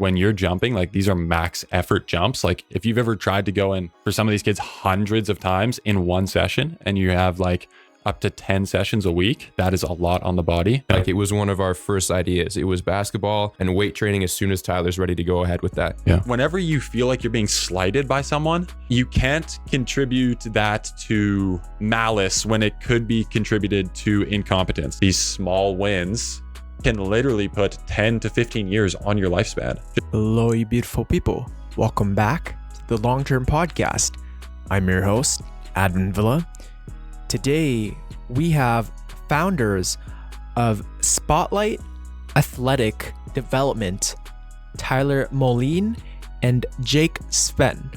when you're jumping, like these are max effort jumps. Like if you've ever tried to go in for some of these kids hundreds of times in one session and you have like up to 10 sessions a week, that is a lot on the body. Like it was one of our first ideas. It was basketball and weight training as soon as Tyler's ready to go ahead with that. Yeah. Whenever you feel like you're being slighted by someone, you can't contribute that to malice when it could be contributed to incompetence. These small wins can literally put 10 to 15 years on your lifespan. Hello, you beautiful people. Welcome back to the Long-Term Podcast. I'm your host, Advin Villa. Today, we have founders of Spotlight Athletic Development, Tyler Moline and Jake Sven.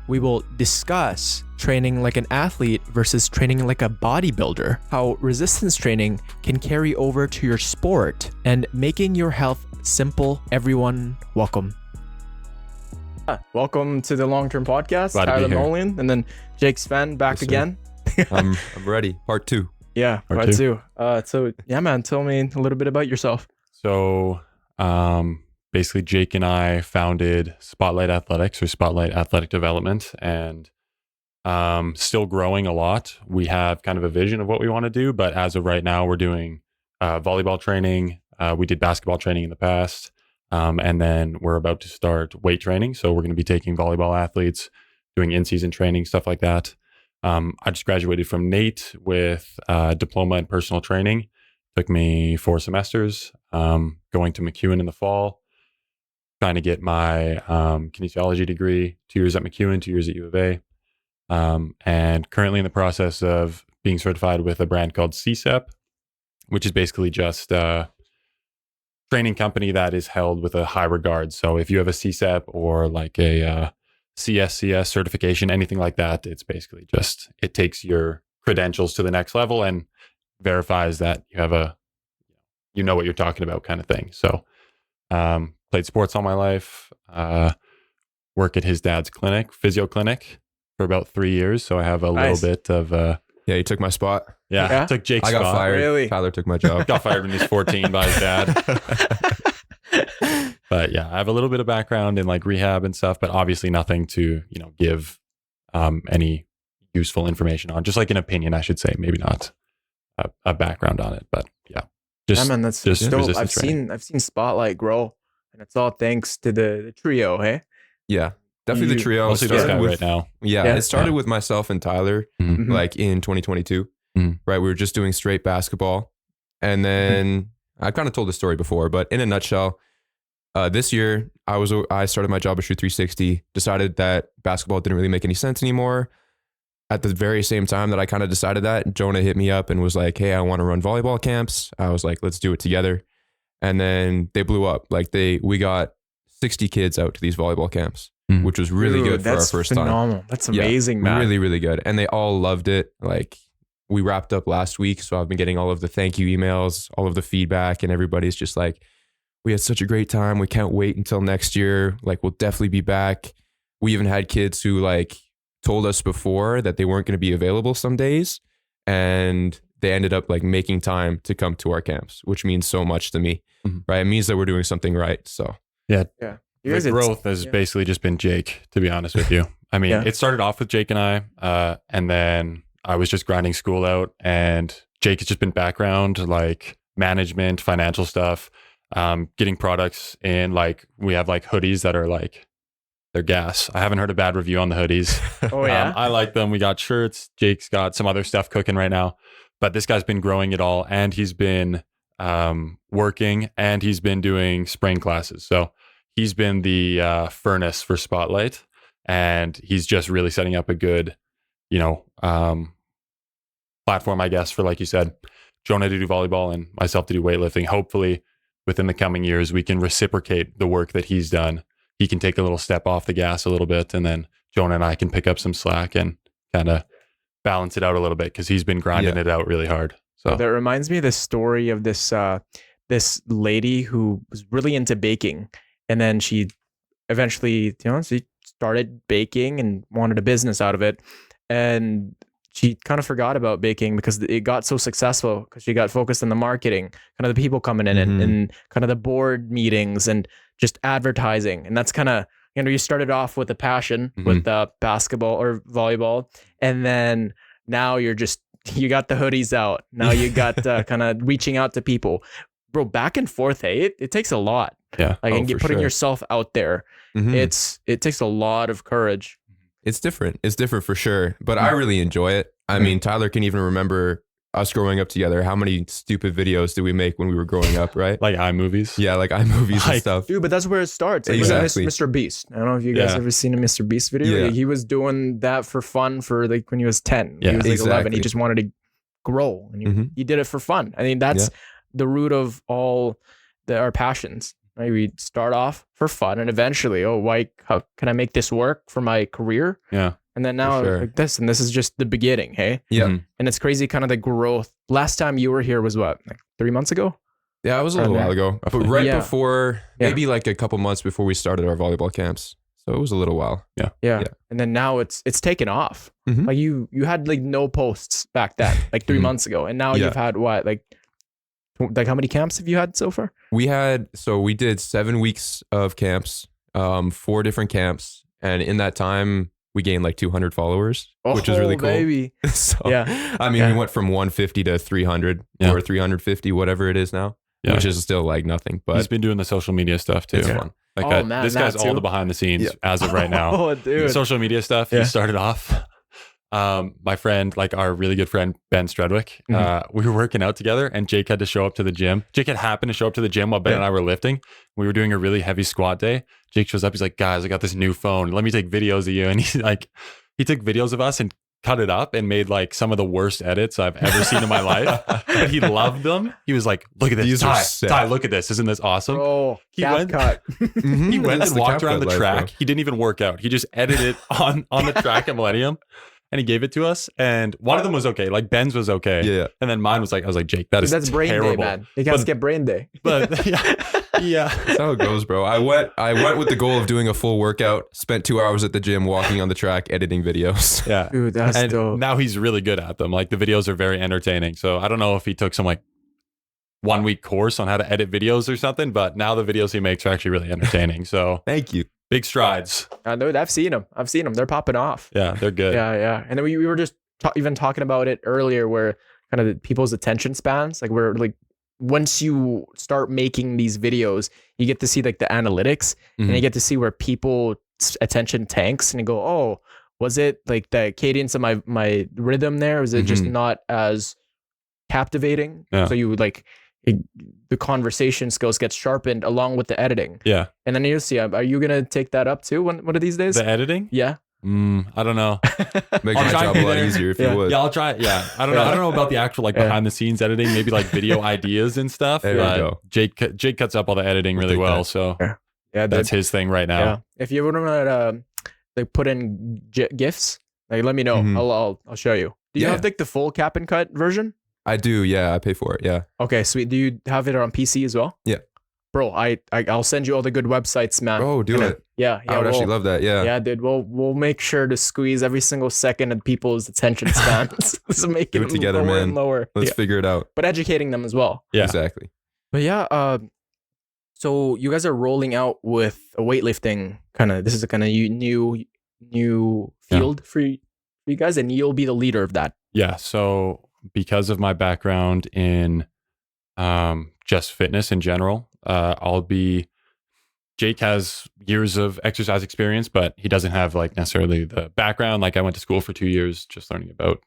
We will discuss training like an athlete versus training like a bodybuilder, how resistance training can carry over to your sport, and making your health simple. Everyone, welcome. Welcome to the Long-Term Podcast. Glad to be Tyler here. Moline and then Jake Sven back Yes, sir. again. I'm ready. Part 2. Yeah, Part two. So yeah, man, tell me a little bit about yourself. So basically Jake and I founded Spotlight Athletics or Spotlight Athletic Development, and still growing a lot. We have kind of a vision of what we want to do, but as of right now, we're doing volleyball training. We did basketball training in the past, and then we're about to start weight training. So we're going to be taking volleyball athletes, doing in-season training, stuff like that. I just graduated from NAIT with a diploma in personal training. Took me 4 semesters, going to McEwen in the fall, trying to get my kinesiology degree, 2 years at McEwen, 2 years at U of A, and currently in the process of being certified with a brand called CSEP, which is basically just a training company that is held with a high regard. So if you have a CSEP or like a CSCS certification, anything like that, it's basically just, it takes your credentials to the next level and verifies that you have you know what you're talking about kind of thing. So played sports all my life, work at his dad's clinic, physio clinic, for about 3 years. So I have a Nice. little bit of Yeah, you took my spot. Yeah? took Jake's I got spot. fired. Really? Tyler took my job. Got fired when he was 14 by his dad. But yeah, I have a little bit of background in like rehab and stuff, but obviously nothing to, give any useful information on. Just like an opinion, I should say, maybe not a background on it, but yeah. Yeah, man, that's just dope. resistance training. I've seen Spotlight grow, and it's all thanks to the trio, hey? Yeah, definitely the trio. Mostly It this started guy with- right now. Yeah, Yeah. it started with myself and Tyler, Mhm. like in 2022. Mhm. Right, we were just doing straight basketball, and then I kind of told the story before, but in a nutshell, this year I started my job at Shoot 360. Decided that basketball didn't really make any sense anymore. At the very same time that I kind of decided that, Jonah hit me up and was like, "Hey, I want to run volleyball camps." I was like, "Let's do it together." And then they blew up. Like we got 60 kids out to these volleyball camps, Mhm. which was really Dude, good for our that's first time. phenomenal. That's Yeah, amazing, man. Really, really good. And they all loved it. Like we wrapped up last week. So I've been getting all of the thank you emails, all of the feedback, and everybody's just like, "We had such a great time. We can't wait until next year. Like we'll definitely be back." We even had kids who like told us before that they weren't going to be available some days, and they ended up like making time to come to our camps, which means so much to me. Mhm. Right? It means that we're doing something right. So You The guys, it's- growth has yeah. basically just been Jake, to be honest with you. I mean, Yeah. it started off with Jake and I, and then I was just grinding school out, and Jake has just been background, like management, financial stuff, getting products in. Like we have like hoodies that are like, they're gas. I haven't heard a bad review on the hoodies. Oh, yeah? I like them. We got shirts. Jake's got some other stuff cooking right now, but this guy's been growing it all, and he's been working, and he's been doing spring classes. So he's been the furnace for Spotlight, and he's just really setting up a good, platform, I guess, for, like you said, Jonah to do volleyball and myself to do weightlifting. Hopefully within the coming years, we can reciprocate the work that he's done. He can take a little step off the gas a little bit, and then Jonah and I can pick up some slack and kind of balance it out a little bit, because he's been grinding it out really hard. So That reminds me of the story of this lady who was really into baking, and then she eventually, she started baking and wanted a business out of it, and she kind of forgot about baking because it got so successful because she got focused on the marketing, kind of the people coming in and kind of the board meetings, and just advertising. And that's kind of, you started off with a passion with basketball or volleyball. And then now you got the hoodies out. Now you got kind of reaching out to people. Bro, back and forth, hey, it takes a lot. Yeah. Like, and putting yourself out there. It takes a lot of courage. It's different. It's different for sure. But I really enjoy it. I mean, Tyler can even remember us growing up together. How many stupid videos did we make when we were growing up, right? Like iMovies. Yeah, like iMovies and stuff. Dude, but that's where it starts. Like, Exactly. Mr. Beast. I don't know if you guys ever seen a Mr. Beast video. Yeah. Like, he was doing that for fun for like when he was 10. Yeah, he was like 11. exactly. He just wanted to grow. And he did it for fun. I mean, that's the root of all our passions. Right? We start off for fun and eventually, how can I make this work for my career? Yeah. And then now like this, and this is just the beginning, hey? Yeah. And it's crazy kind of the growth. Last time you were here was what, like 3 months ago? Yeah, it was a little while ago. But right Yeah. before, maybe like a couple months before we started our volleyball camps. So it was a little while. Yeah. And then now it's taken off. Like you had like no posts back then, like 3 months ago. And now you've had what, like how many camps have you had so far? We did 7 weeks of camps, 4 different camps. And in that time, we gained like 200 followers, which is really cool. Baby. So, I mean, we went from 150 to 300 or 350, whatever it is now, which is still like nothing. But he's been doing the social media stuff too. It's fun. Like man, this guy's that all too? the behind the scenes as of right now. Oh, dude. Social media stuff. He started off. My friend, like our really good friend Ben Stredwick, we were working out together, and Jake had to show up to the gym. Jake had happened to show up to the gym while Ben and I were lifting. We were doing a really heavy squat day. Jake shows up. He's like, "Guys, I got this new phone. Let me take videos of you." And he took videos of us and cut it up and made like some of the worst edits I've ever seen in my life. But he loved them. He was like, "Look at this, These are sick. Ty, look at this. Isn't this awesome?" Oh, He cap went- cut. He went That's and the walked cap around cut the life, track. bro. He didn't even work out. He just edited on the track at Millennium, and he gave it to us. And one of them was okay. Like Ben's was okay. Yeah. And then mine was like, I was like, Jake, that's brain terrible. day, man. You guys get brain day. But yeah. That's how it goes, bro. I went with the goal of doing a full workout, spent 2 hours at the gym walking on the track, editing videos. Yeah. Dude, that's And dope. now he's really good at them. Like the videos are very entertaining. So I don't know if he took some like 1 week course on how to edit videos or something, but now the videos he makes are actually really entertaining. So Thank you. big strides. I've seen them. They're popping off. Yeah, they're good. Yeah. And then we were just even talking about it earlier, where kind of the people's attention spans, like we're like, once you start making these videos, you get to see like the analytics and you get to see where people's attention tanks, and you go, oh, was it like the cadence of my rhythm there? Was it just not as captivating? Yeah. So you would like the conversation skills get sharpened along with the editing. Yeah. And then you see, are you going to take that up too one of these days? The editing? Yeah. I don't know. Make I'll my try job to a be lot there. easier if you would. Yeah, I'll try it. Yeah. I don't know. I don't know about the actual like behind the scenes editing, maybe like video ideas and stuff. There you but go. Jake cuts up all the editing really take well. that. So Yeah. that's his thing right now. Yeah. If you want to like put in GIFs, like let me know. I'll show you. Do you Yeah. have like the full cap and cut version? I do. Yeah, I pay for it. Yeah. Okay, sweet. Do you have it on PC as well? Yeah. Bro, I'll send you all the good websites, man. Oh, do it. Yeah. I would actually love that. Yeah. Yeah, dude. We'll make sure to squeeze every single second of people's attention spans. So make Do it it together, lower man. and lower. Let's Yeah. figure it out. But educating them as well. Yeah. Exactly. But yeah, so you guys are rolling out with a weightlifting kind of. This is a kind of new field for you guys, and you'll be the leader of that. Yeah. So because of my background in just fitness in general, Jake has years of exercise experience, but he doesn't have like necessarily the background. Like I went to school for 2 years just learning about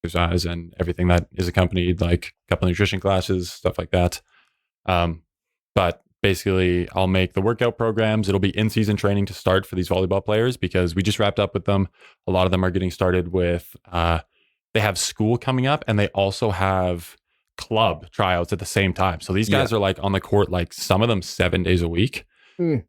exercise and everything that is accompanied, like a couple of nutrition classes, stuff like that. But basically I'll make the workout programs. It'll be in-season training to start for these volleyball players because we just wrapped up with them. A lot of them are getting started with, they have school coming up and they also have club tryouts at the same time. So these guys are like on the court, like some of them 7 days a week.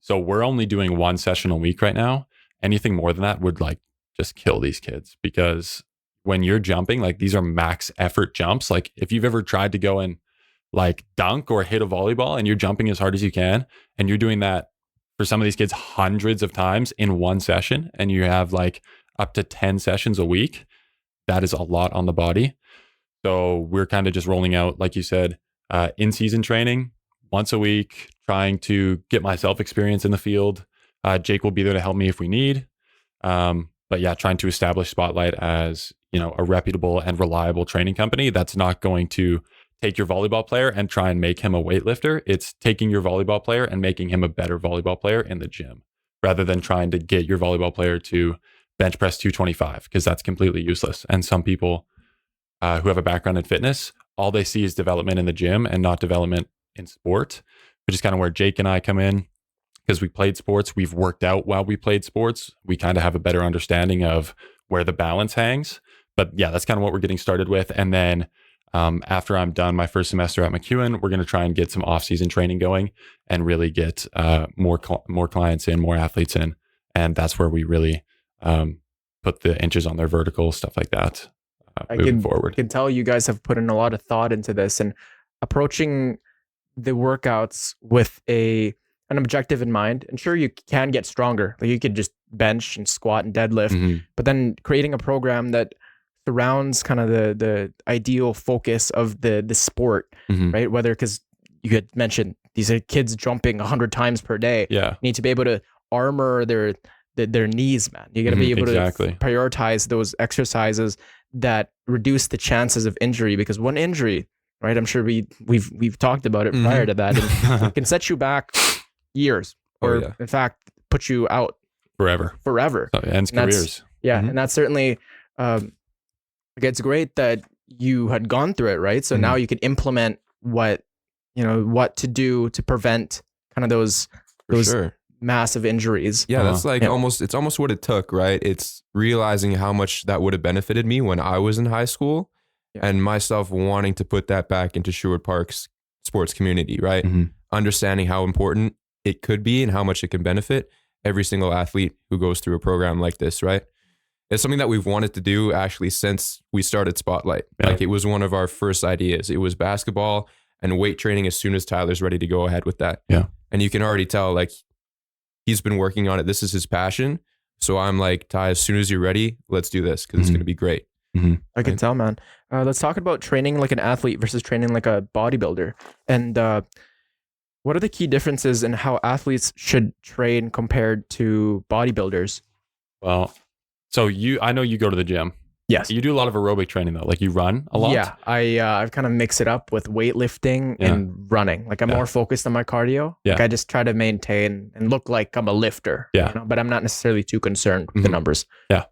So we're only doing 1 session a week right now. Anything more than that would like just kill these kids, because when you're jumping, like these are max effort jumps. Like if you've ever tried to go and like dunk or hit a volleyball and you're jumping as hard as you can, and you're doing that for some of these kids hundreds of times in 1 session, and you have like up to 10 sessions a week, that is a lot on the body. So we're kind of just rolling out, like you said, in-season training. once a week, trying to get myself experience in the field. Jake will be there to help me if we need. But yeah, trying to establish Spotlight as, a reputable and reliable training company that's not going to take your volleyball player and try and make him a weightlifter. It's taking your volleyball player and making him a better volleyball player in the gym, rather than trying to get your volleyball player to bench press 225, because that's completely useless. And some people who have a background in fitness, all they see is development in the gym and not development in sport, which is kind of where Jake and I come in. Because we played sports, we've worked out while we played sports. We kind of have a better understanding of where the balance hangs. But yeah, that's kind of what we're getting started with. And then after I'm done my first semester at McEwen, we're going to try and get some off-season training going and really get more clients in, more athletes in. And that's where we really put the inches on their vertical, stuff like that, moving forward. I can tell you guys have put in a lot of thought into this and approaching the workouts with an objective in mind. And sure, you can get stronger. Like you could just bench and squat and deadlift, but then creating a program that surrounds kind of the ideal focus of the sport, right? Whether, because you had mentioned these are kids jumping 100 times per day. Yeah, you need to be able to armor their knees, man. You got to be able to prioritize those exercises that reduce the chances of injury, because one injury, right? I'm sure we've talked about it prior to that, and it can set you back years, or in fact put you out forever. So it ends careers. And that's certainly it's great that you had gone through it, right? So now you can implement what to do to prevent kind of those massive injuries. Yeah, that's like it's almost what it took, right? It's realizing how much that would have benefited me when I was in high school, and myself wanting to put that back into Sherwood Park's sports community, right? Understanding how important it could be and how much it can benefit every single athlete who goes through a program like this, right? It's something that we've wanted to do actually since we started Spotlight. Like it was one of our first ideas. It was basketball and weight training as soon as Tyler's ready to go ahead with that. Yeah. And you can already tell, like, he's been working on it. This is his passion. So I'm like, Ty, as soon as you're ready, let's do this, because it's going to be great. I can tell, man. Let's talk about training like an athlete versus training like a bodybuilder. And what are the key differences in how athletes should train compared to bodybuilders? Well, so I know you go to the gym. Yes. You do a lot of aerobic training though. Like you run a lot. Yeah. I've kind of mixed it up with weightlifting and running. Like I'm more focused on my cardio. Yeah. Like I just try to maintain and look like I'm a lifter. Yeah. But I'm not necessarily too concerned with the numbers. Yeah.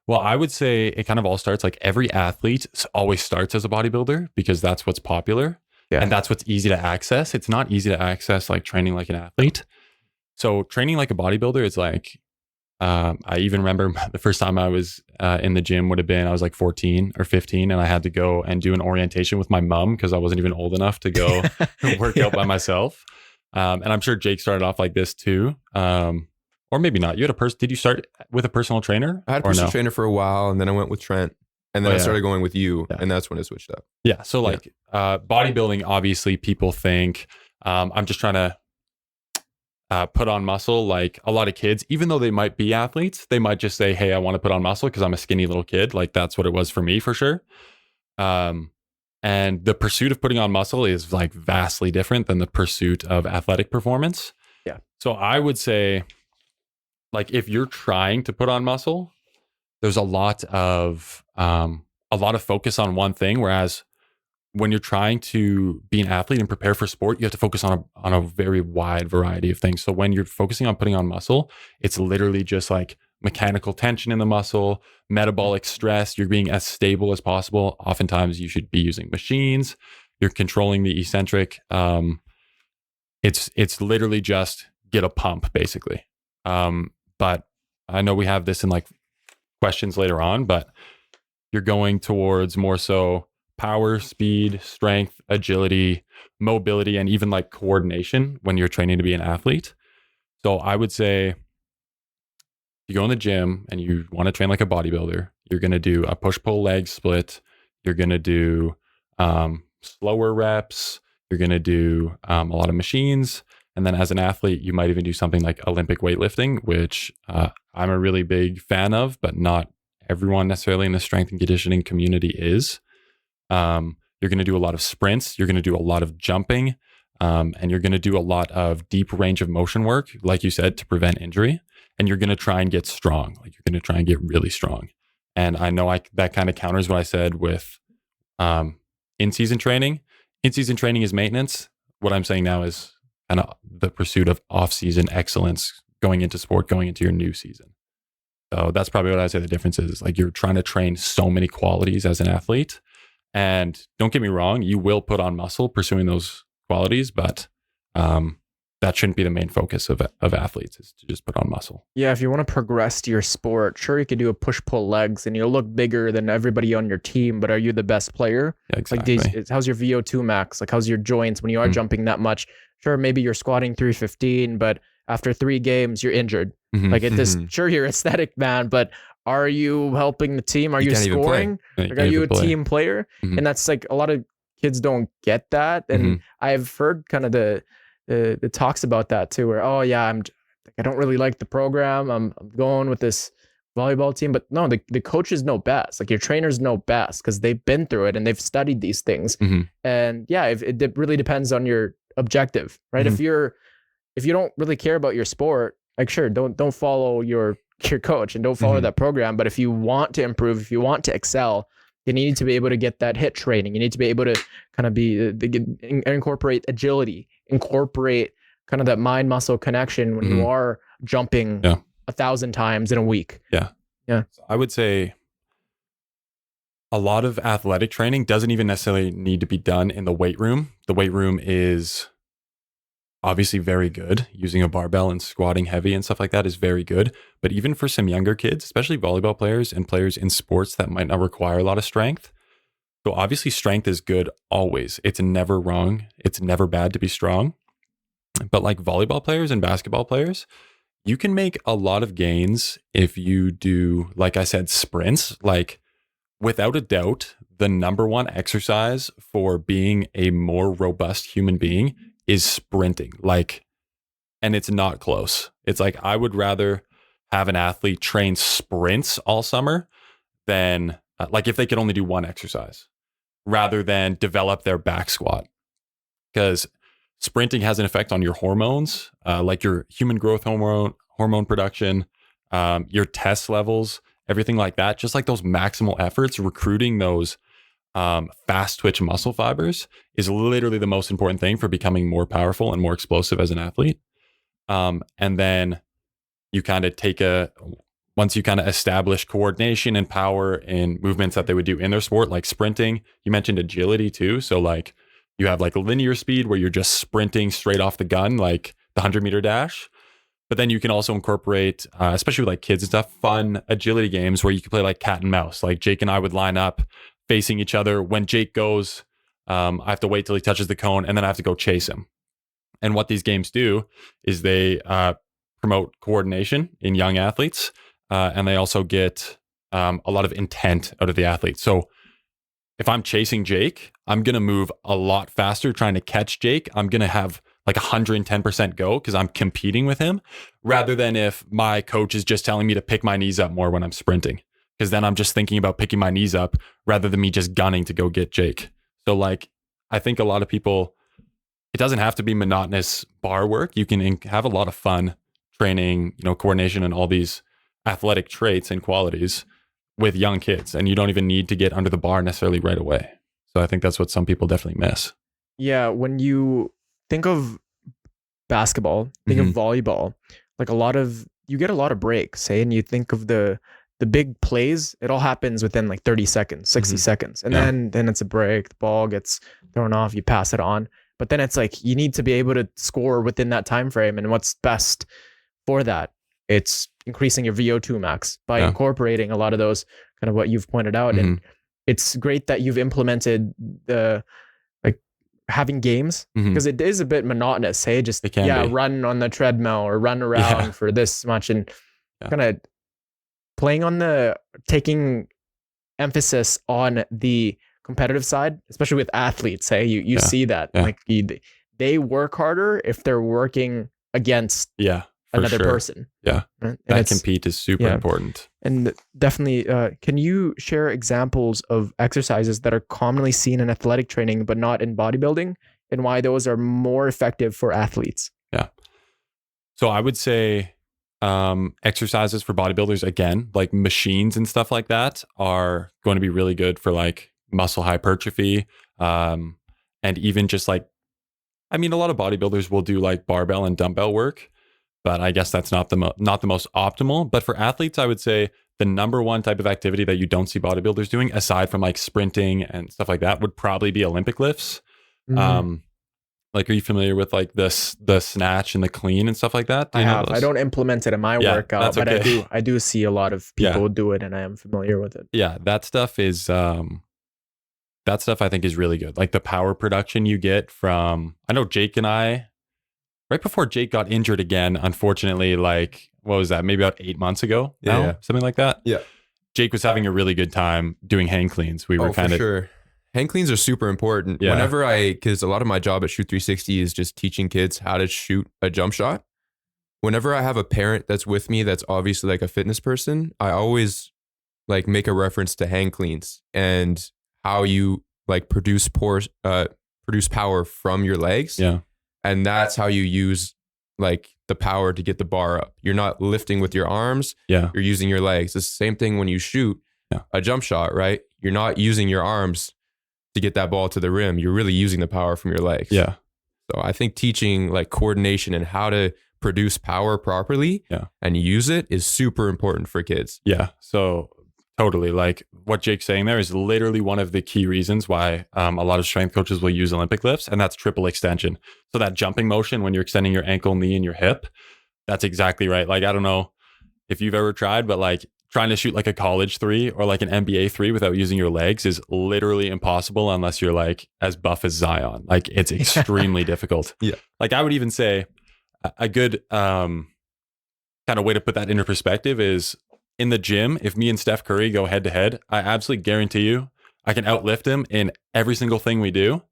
Well, I would say it kind of all starts, like every athlete always starts as a bodybuilder because that's what's popular. Yeah. And that's what's easy to access. It's not easy to access like training like an athlete. So training like a bodybuilder is like, I even remember the first time I was in the gym would have been, I was like 14 or 15, and I had to go and do an orientation with my mom because I wasn't even old enough to go work out by myself. And I'm sure Jake started off like this too. Or maybe not. You had did you start with a personal trainer? I had a personal trainer for a while, and then I went with Trent, and then I started going with you, and that's when it switched up. Yeah. So like bodybuilding, obviously people think I'm just trying to put on muscle. Like a lot of kids, even though they might be athletes, they might just say, hey, I want to put on muscle because I'm a skinny little kid. Like that's what it was for me for sure. And the pursuit of putting on muscle is like vastly different than the pursuit of athletic performance. Yeah. So I would say, like if you're trying to put on muscle, there's a lot of focus on one thing. Whereas when you're trying to be an athlete and prepare for sport, you have to focus on a very wide variety of things. So when you're focusing on putting on muscle, it's literally just like mechanical tension in the muscle, metabolic stress. You're being as stable as possible. Oftentimes you should be using machines. You're controlling the eccentric. It's literally just get a pump basically. But I know we have this in like questions later on, but you're going towards more so power, speed, strength, agility, mobility, and even like coordination when you're training to be an athlete. So I would say you go in the gym and you want to train like a bodybuilder, you're going to do a push-pull leg split. You're going to do slower reps. You're going to do a lot of machines. And then as an athlete, you might even do something like Olympic weightlifting, which I'm a really big fan of, but not everyone necessarily in the strength and conditioning community is. You're going to do a lot of sprints. You're going to do a lot of jumping. And you're going to do a lot of deep range of motion work, like you said, to prevent injury. And you're going to try and get strong. Like, you're going to try and get really strong. And I know that kind of counters what I said with in-season training. In-season training is maintenance. What I'm saying now is kind of the pursuit of off-season excellence going into sport, going into your new season. So that's probably what I say the difference is. Like, you're trying to train so many qualities as an athlete. And don't get me wrong, you will put on muscle pursuing those qualities, but that shouldn't be the main focus of athletes, is to just put on muscle. Yeah, if you want to progress to your sport, sure, you could do a push-pull legs and you'll look bigger than everybody on your team, but are you the best player? Yeah, exactly. Like, how's your VO2 max? Like, how's your joints when you are jumping that much? Sure, maybe you're squatting 315, but after 3 games, you're injured. Like, it just, sure, you're aesthetic, man, but are you helping the team? Are you scoring? Like, are you a team player? And that's like, a lot of kids don't get that. And I've heard kind of the talks about that too, where, oh yeah, I don't really like the program. I'm going with this volleyball team, but no, the coaches know best. Like, your trainers know best because they've been through it and they've studied these things. And yeah, it really depends on your objective, right? If you don't really care about your sport, like, sure, don't follow your coach and don't follow that program. But if you want to improve, if you want to excel, you need to be able to get that hit training. You need to be able to kind of incorporate agility, incorporate kind of that mind muscle connection when you are jumping 1,000 times in a week. Yeah. So I would say a lot of athletic training doesn't even necessarily need to be done in the weight room. The weight room is obviously very good. Using a barbell and squatting heavy and stuff like that is very good. But even for some younger kids, especially volleyball players and players in sports that might not require a lot of strength. So obviously strength is good always. It's never wrong. It's never bad to be strong. But like volleyball players and basketball players, you can make a lot of gains if you do, like I said, sprints. Like, without a doubt, the number one exercise for being a more robust human being is sprinting. Like, and it's not close. It's like, I would rather have an athlete train sprints all summer than like, if they could only do one exercise, rather than develop their back squat. Because sprinting has an effect on your hormones, like your human growth hormone production, your test levels, everything like that. Just like those maximal efforts, recruiting those fast twitch muscle fibers is literally the most important thing for becoming more powerful and more explosive as an athlete. And then you kind of once you kind of establish coordination and power in movements that they would do in their sport, like sprinting. You mentioned agility too. So like, you have like linear speed where you're just sprinting straight off the gun, like the 100-meter dash. But then you can also incorporate, especially with like kids and stuff, fun agility games where you can play like cat and mouse. Like, Jake and I would line up facing each other. When Jake goes, I have to wait till he touches the cone, and then I have to go chase him. And what these games do is they promote coordination in young athletes, and they also get a lot of intent out of the athlete. So if I'm chasing Jake, I'm going to move a lot faster trying to catch Jake. I'm going to have like 110% go because I'm competing with him, rather than if my coach is just telling me to pick my knees up more when I'm sprinting, because then I'm just thinking about picking my knees up rather than me just gunning to go get Jake. So like, I think a lot of people, it doesn't have to be monotonous bar work. You can have a lot of fun training, coordination and all these athletic traits and qualities with young kids, and you don't even need to get under the bar necessarily right away. So I think that's what some people definitely miss. Yeah, when you think of basketball, think of volleyball, like you get a lot of breaks, and you think of the big plays, it all happens within like 30 seconds, 60 seconds. And then it's a break, the ball gets thrown off, you pass it on. But then it's like, you need to be able to score within that time frame. And what's best for that? It's increasing your VO2 max by incorporating a lot of those, kind of what you've pointed out. And it's great that you've implemented the having games, because it is a bit monotonous. Hey, just run on the treadmill or run around for this much, and kind of playing on taking emphasis on the competitive side, especially with athletes. Hey, you see that like they work harder if they're working against another person. Yeah. Right? That compete is super important. And definitely, can you share examples of exercises that are commonly seen in athletic training, but not in bodybuilding? and why those are more effective for athletes? Yeah. So I would say exercises for bodybuilders, again, like machines and stuff like that, are going to be really good for like muscle hypertrophy. And even just like, I mean, a lot of bodybuilders will do like barbell and dumbbell work, but I guess that's not the most optimal. But for athletes, I would say the number one type of activity that you don't see bodybuilders doing, aside from like sprinting and stuff like that, would probably be Olympic lifts. Like, are you familiar with like the snatch and the clean and stuff like that? I have. I don't implement it in my workout, but okay. I do see a lot of people do it, and I am familiar with it. Yeah, that stuff is that stuff I think is really good. Like the power production you get from, I know Jake and I, right before Jake got injured again, unfortunately, like, what was that? Maybe about 8 months ago now? Yeah. Something like that. Yeah. Jake was having a really good time doing hang cleans. We were kind of... Sure. Hang cleans are super important. Yeah. Whenever because a lot of my job at Shoot 360 is just teaching kids how to shoot a jump shot. Whenever I have a parent that's with me that's obviously like a fitness person, I always like make a reference to hang cleans and how you like produce power from your legs. Yeah. And that's how you use like the power to get the bar up. You're not lifting with your arms. Yeah. You're using your legs. It's the same thing when you shoot a jump shot, right? You're not using your arms to get that ball to the rim. You're really using the power from your legs. Yeah. So I think teaching like coordination and how to produce power properly and use it is super important for kids. Yeah. So totally, like what Jake's saying there is literally one of the key reasons why a lot of strength coaches will use Olympic lifts, and that's triple extension. So that jumping motion when you're extending your ankle, knee, and your hip, that's exactly right. Like, I don't know if you've ever tried, but like trying to shoot like a college three or like an NBA three without using your legs is literally impossible unless you're like as buff as Zion. Like, it's extremely difficult. Yeah. Like, I would even say a good kind of way to put that into perspective is in the gym, if me and Steph Curry go head to head, I absolutely guarantee you I can outlift him in every single thing we do.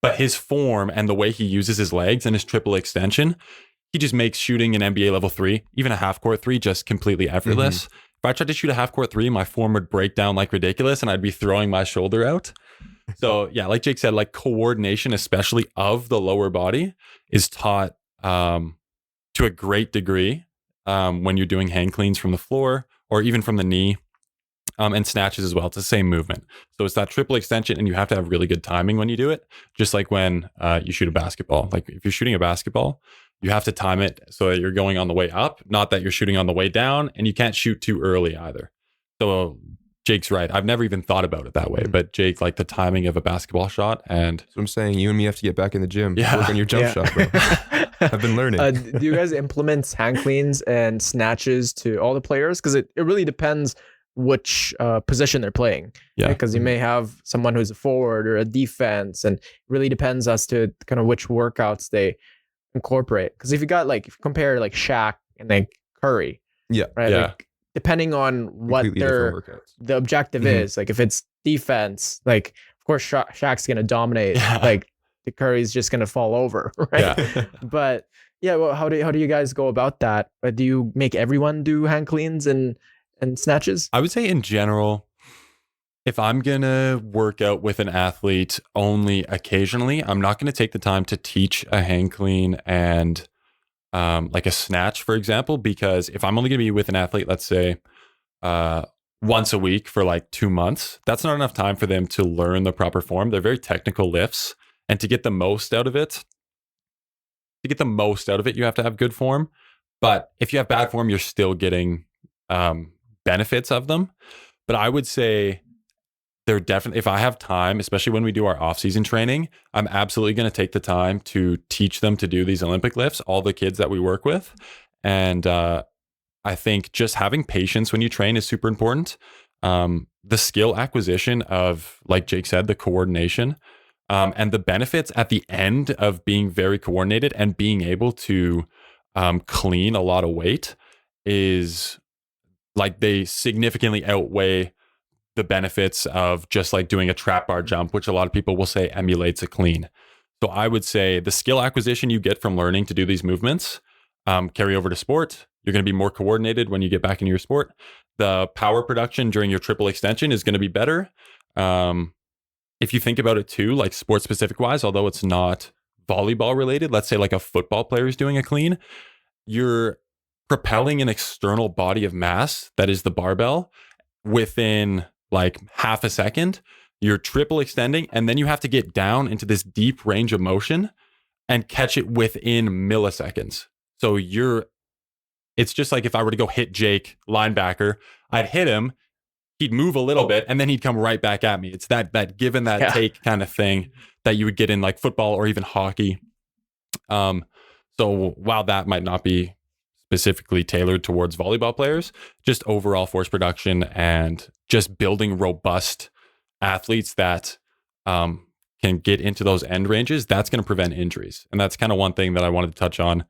But his form and the way he uses his legs and his triple extension, he just makes shooting an NBA level 3, even a half court 3, just completely effortless. If I tried to shoot a half court 3, my form would break down like ridiculous and I'd be throwing my shoulder out. So yeah, like Jake said, like coordination, especially of the lower body, is taught to a great degree when you're doing hang cleans from the floor or even from the knee, and snatches as well. It's the same movement. So it's that triple extension, and you have to have really good timing when you do it. Just like when you shoot a basketball. Like if you're shooting a basketball, you have to time it so that you're going on the way up, not that you're shooting on the way down, and you can't shoot too early either. So Jake's right. I've never even thought about it that way, but Jake, like the timing of a basketball shot, and so I'm saying you and me have to get back in the gym. Work on your jump shot, bro. I've been learning. Do you guys implement hang cleans and snatches to all the players? Because it really depends which position they're playing. Yeah. Because you may have someone who's a forward or a defense, and it really depends as to kind of which workouts they incorporate. Because if you compare like Shaq and like Curry, right? Yeah. Like, depending on what the objective is, like if it's defense, like of course Shaq's gonna dominate, like the Curry's just gonna fall over, right? Yeah. But yeah, well, how do you guys go about that? Do you make everyone do hang cleans and snatches? I would say in general, if I'm gonna work out with an athlete only occasionally, I'm not gonna take the time to teach a hang clean and like a snatch, for example, because if I'm only gonna be with an athlete, let's say once a week for like 2 months, that's not enough time for them to learn the proper form. They're very technical lifts, and to get the most out of it, you have to have good form. But if you have bad form, you're still getting benefits of them. But I would say they're definitely, if I have time, especially when we do our off-season training, I'm absolutely going to take the time to teach them to do these Olympic lifts, all the kids that we work with. And I think just having patience when you train is super important. The skill acquisition of, like Jake said, the coordination, and the benefits at the end of being very coordinated and being able to clean a lot of weight is like they significantly outweigh the benefits of just like doing a trap bar jump, which a lot of people will say emulates a clean. So I would say the skill acquisition you get from learning to do these movements carry over to sport. You're going to be more coordinated when you get back into your sport. The power production during your triple extension is going to be better. If you think about it too, like sport specific wise, although it's not volleyball related, let's say like a football player is doing a clean, you're propelling an external body of mass that is the barbell within like half a second. You're triple extending, and then you have to get down into this deep range of motion and catch it within milliseconds. So it's just like if I were to go hit Jake, linebacker, I'd hit him, he'd move a little bit, and then he'd come right back at me. It's that give and that take kind of thing that you would get in like football or even hockey. So while that might not be specifically tailored towards volleyball players, just overall force production and just building robust athletes that can get into those end ranges, that's going to prevent injuries. And that's kind of one thing that I wanted to touch on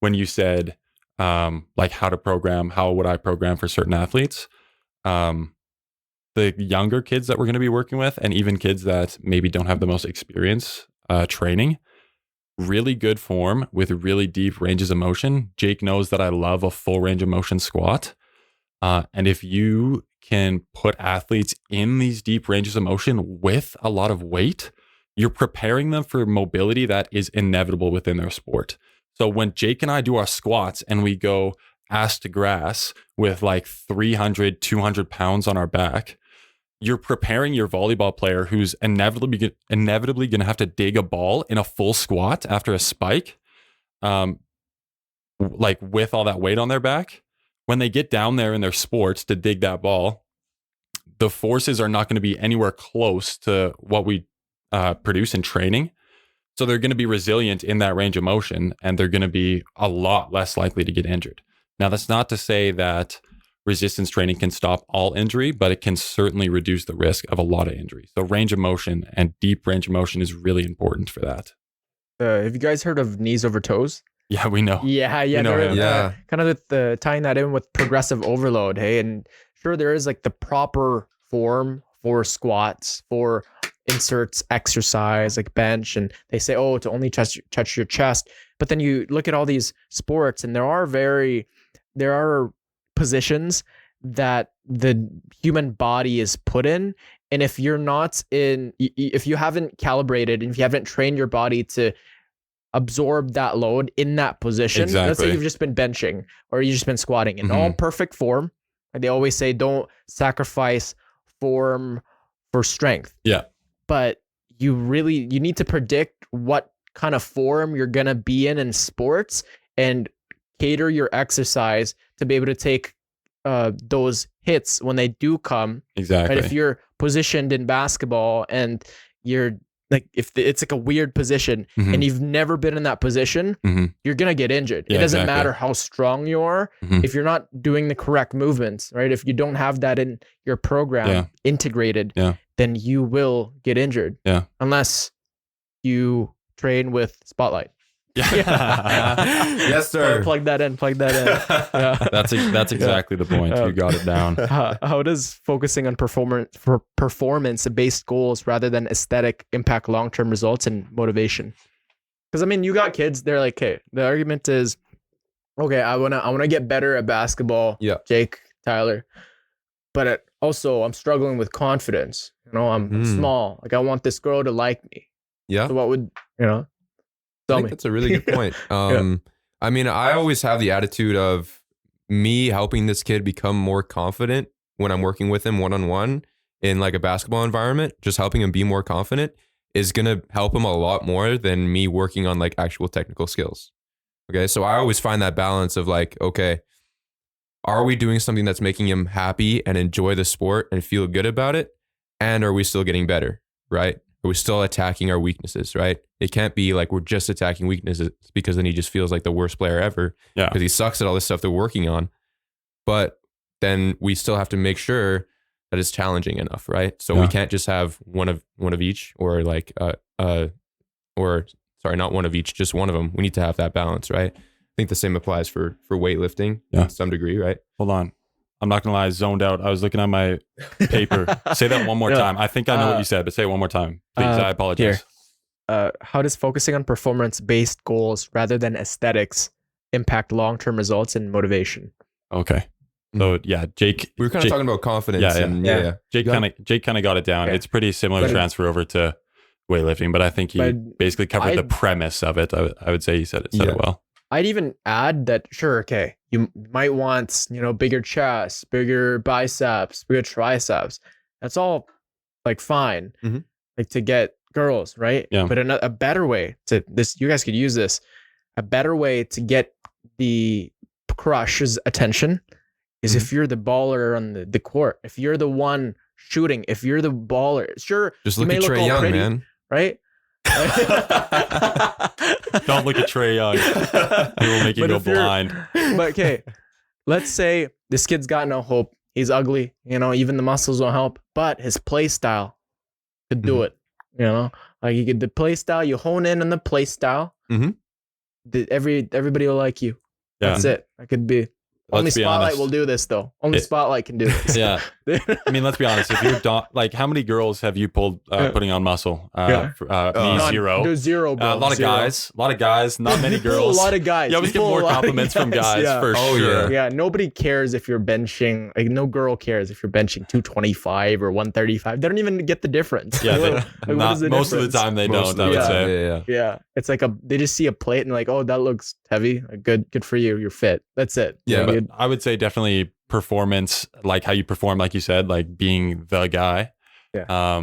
when you said like how would I program for certain athletes? The younger kids that we're going to be working with, and even kids that maybe don't have the most experience training, really good form with really deep ranges of motion. Jake knows that I love a full range of motion squat. And if you can put athletes in these deep ranges of motion with a lot of weight, you're preparing them for mobility that is inevitable within their sport. So when Jake and I do our squats and we go ass to grass with like 300, 200 pounds on our back, you're preparing your volleyball player who's inevitably going to have to dig a ball in a full squat after a spike, like with all that weight on their back. When they get down there in their sports to dig that ball, the forces are not going to be anywhere close to what we produce in training. So they're going to be resilient in that range of motion, and they're going to be a lot less likely to get injured. Now, that's not to say that resistance training can stop all injury, but it can certainly reduce the risk of a lot of injury. So range of motion and deep range of motion is really important for that. Have you guys heard of knees over toes? Yeah, we know. Yeah. We know him. Kind of with tying that in with progressive overload. Hey, and sure, there is like the proper form for squats, for inserts exercise like bench, and they say, oh, to only touch your chest. But then you look at all these sports, and there are positions that the human body is put in, and if you haven't calibrated and if you haven't trained your body to absorb that load in that position, let's say you've just been benching or you've just been squatting in all perfect form, and they always say don't sacrifice form for strength. Yeah, but you need to predict what kind of form you're gonna be in sports and cater your exercise to be able to take those hits when they do come. Exactly. Right? If you're positioned in basketball and you're like, if it's like a weird position and you've never been in that position, you're going to get injured. Yeah, it doesn't matter how strong you are. If you're not doing the correct movements, right? If you don't have that in your program integrated, then you will get injured. Yeah. Unless you train with Spotlight. Yes, sir. Plug that in. Yeah. That's exactly the point. You got it down. How does focusing on performance-based goals rather than aesthetic impact long-term results and motivation? Because I mean, you got kids. They're like, okay, the argument is, okay, I wanna get better at basketball. Yeah, Jake, Tyler, but also I'm struggling with confidence. I'm small. Like I want this girl to like me. Yeah. So what would I think that's a really good point. I mean, I always have the attitude of me helping this kid become more confident when I'm working with him one-on-one in like a basketball environment. Just helping him be more confident is going to help him a lot more than me working on like actual technical skills. Okay. So I always find that balance of like, okay, are we doing something that's making him happy and enjoy the sport and feel good about it? And are we still getting better? Right? Are we still attacking our weaknesses, right? It can't be like we're just attacking weaknesses because then he just feels like the worst player ever because he sucks at all this stuff they're working on. But then we still have to make sure that it's challenging enough, right? So we can't just have one of each or like not one of each, just one of them. We need to have that balance, right? I think the same applies for weightlifting to some degree, right? Hold on. I'm not gonna lie, I zoned out. I was looking at my paper. Say that one more time. I think I know what you said, but say it one more time, please. I apologize. How does focusing on performance-based goals rather than aesthetics impact long-term results and motivation? Okay. So Jake. We were kind of talking about confidence. Yeah. Jake kind of got it down. Okay. It's pretty similar transfer over to weightlifting, but I think he But basically covered the I'd- premise of it. I would say he said it well. I'd even add that, sure, okay, you might want, bigger chest, bigger biceps, bigger triceps. That's all like fine, Mhm. like to get girls, right? Yeah. But a better way to this, you guys could use this. A better way to get the crush's attention is if you're the baller on the court, if you're the one shooting, if you're the baller. Sure, Just you look may at look Trae all Young, pretty, man. right? Don't look at Trae Young. He will make you But go if you're- blind. But okay, let's say this kid's got no hope. He's ugly, even the muscles won't help, but his play style could do it. Like you could the play style, you hone in on the play style. Mhm. Everybody will like you. Yeah. That's it. That could be. Only Let's be Spotlight honest. will do this though. Only Spotlight can do this. Yeah. I mean, let's be honest. If you're like, how many girls have you pulled putting on muscle? Yeah. Me, None. zero. There's zero, bro. A lot of Zero. guys, not many girls. A lot of guys. You always get pull a more lot of compliments from guys yeah. for Oh, sure. Yeah, nobody cares if you're benching. Like, no girl cares if you're benching 225 or 135. They don't even get the difference. Yeah, Like, what not, is the most of the difference? time they Most don't. of I would the say. time. Yeah. Yeah, it's like they just see a plate and like, oh, that looks heavy. Like, good for you. You're fit. That's it. Yeah, Like, But I would say definitely performance, like how you perform, like you said, like being the guy. Yeah.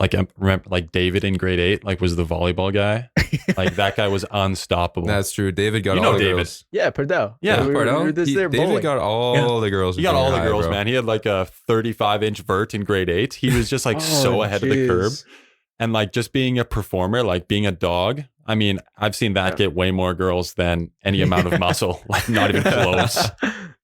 Like I remember, like David in grade 8, like was the volleyball guy. Like that guy was unstoppable. That's true. David got You all know the David. girls. yeah, Purdue. Yeah, we Pardell? were just there David bowling. got all the girls. He in got all junior the high, girls, bro. man. He had like a 35-inch vert in grade 8. He was just like Oh, so ahead of the curb. jeez. And like just being a performer, like being a dog. I mean, I've seen that get way more girls than any amount of muscle. Like not even close.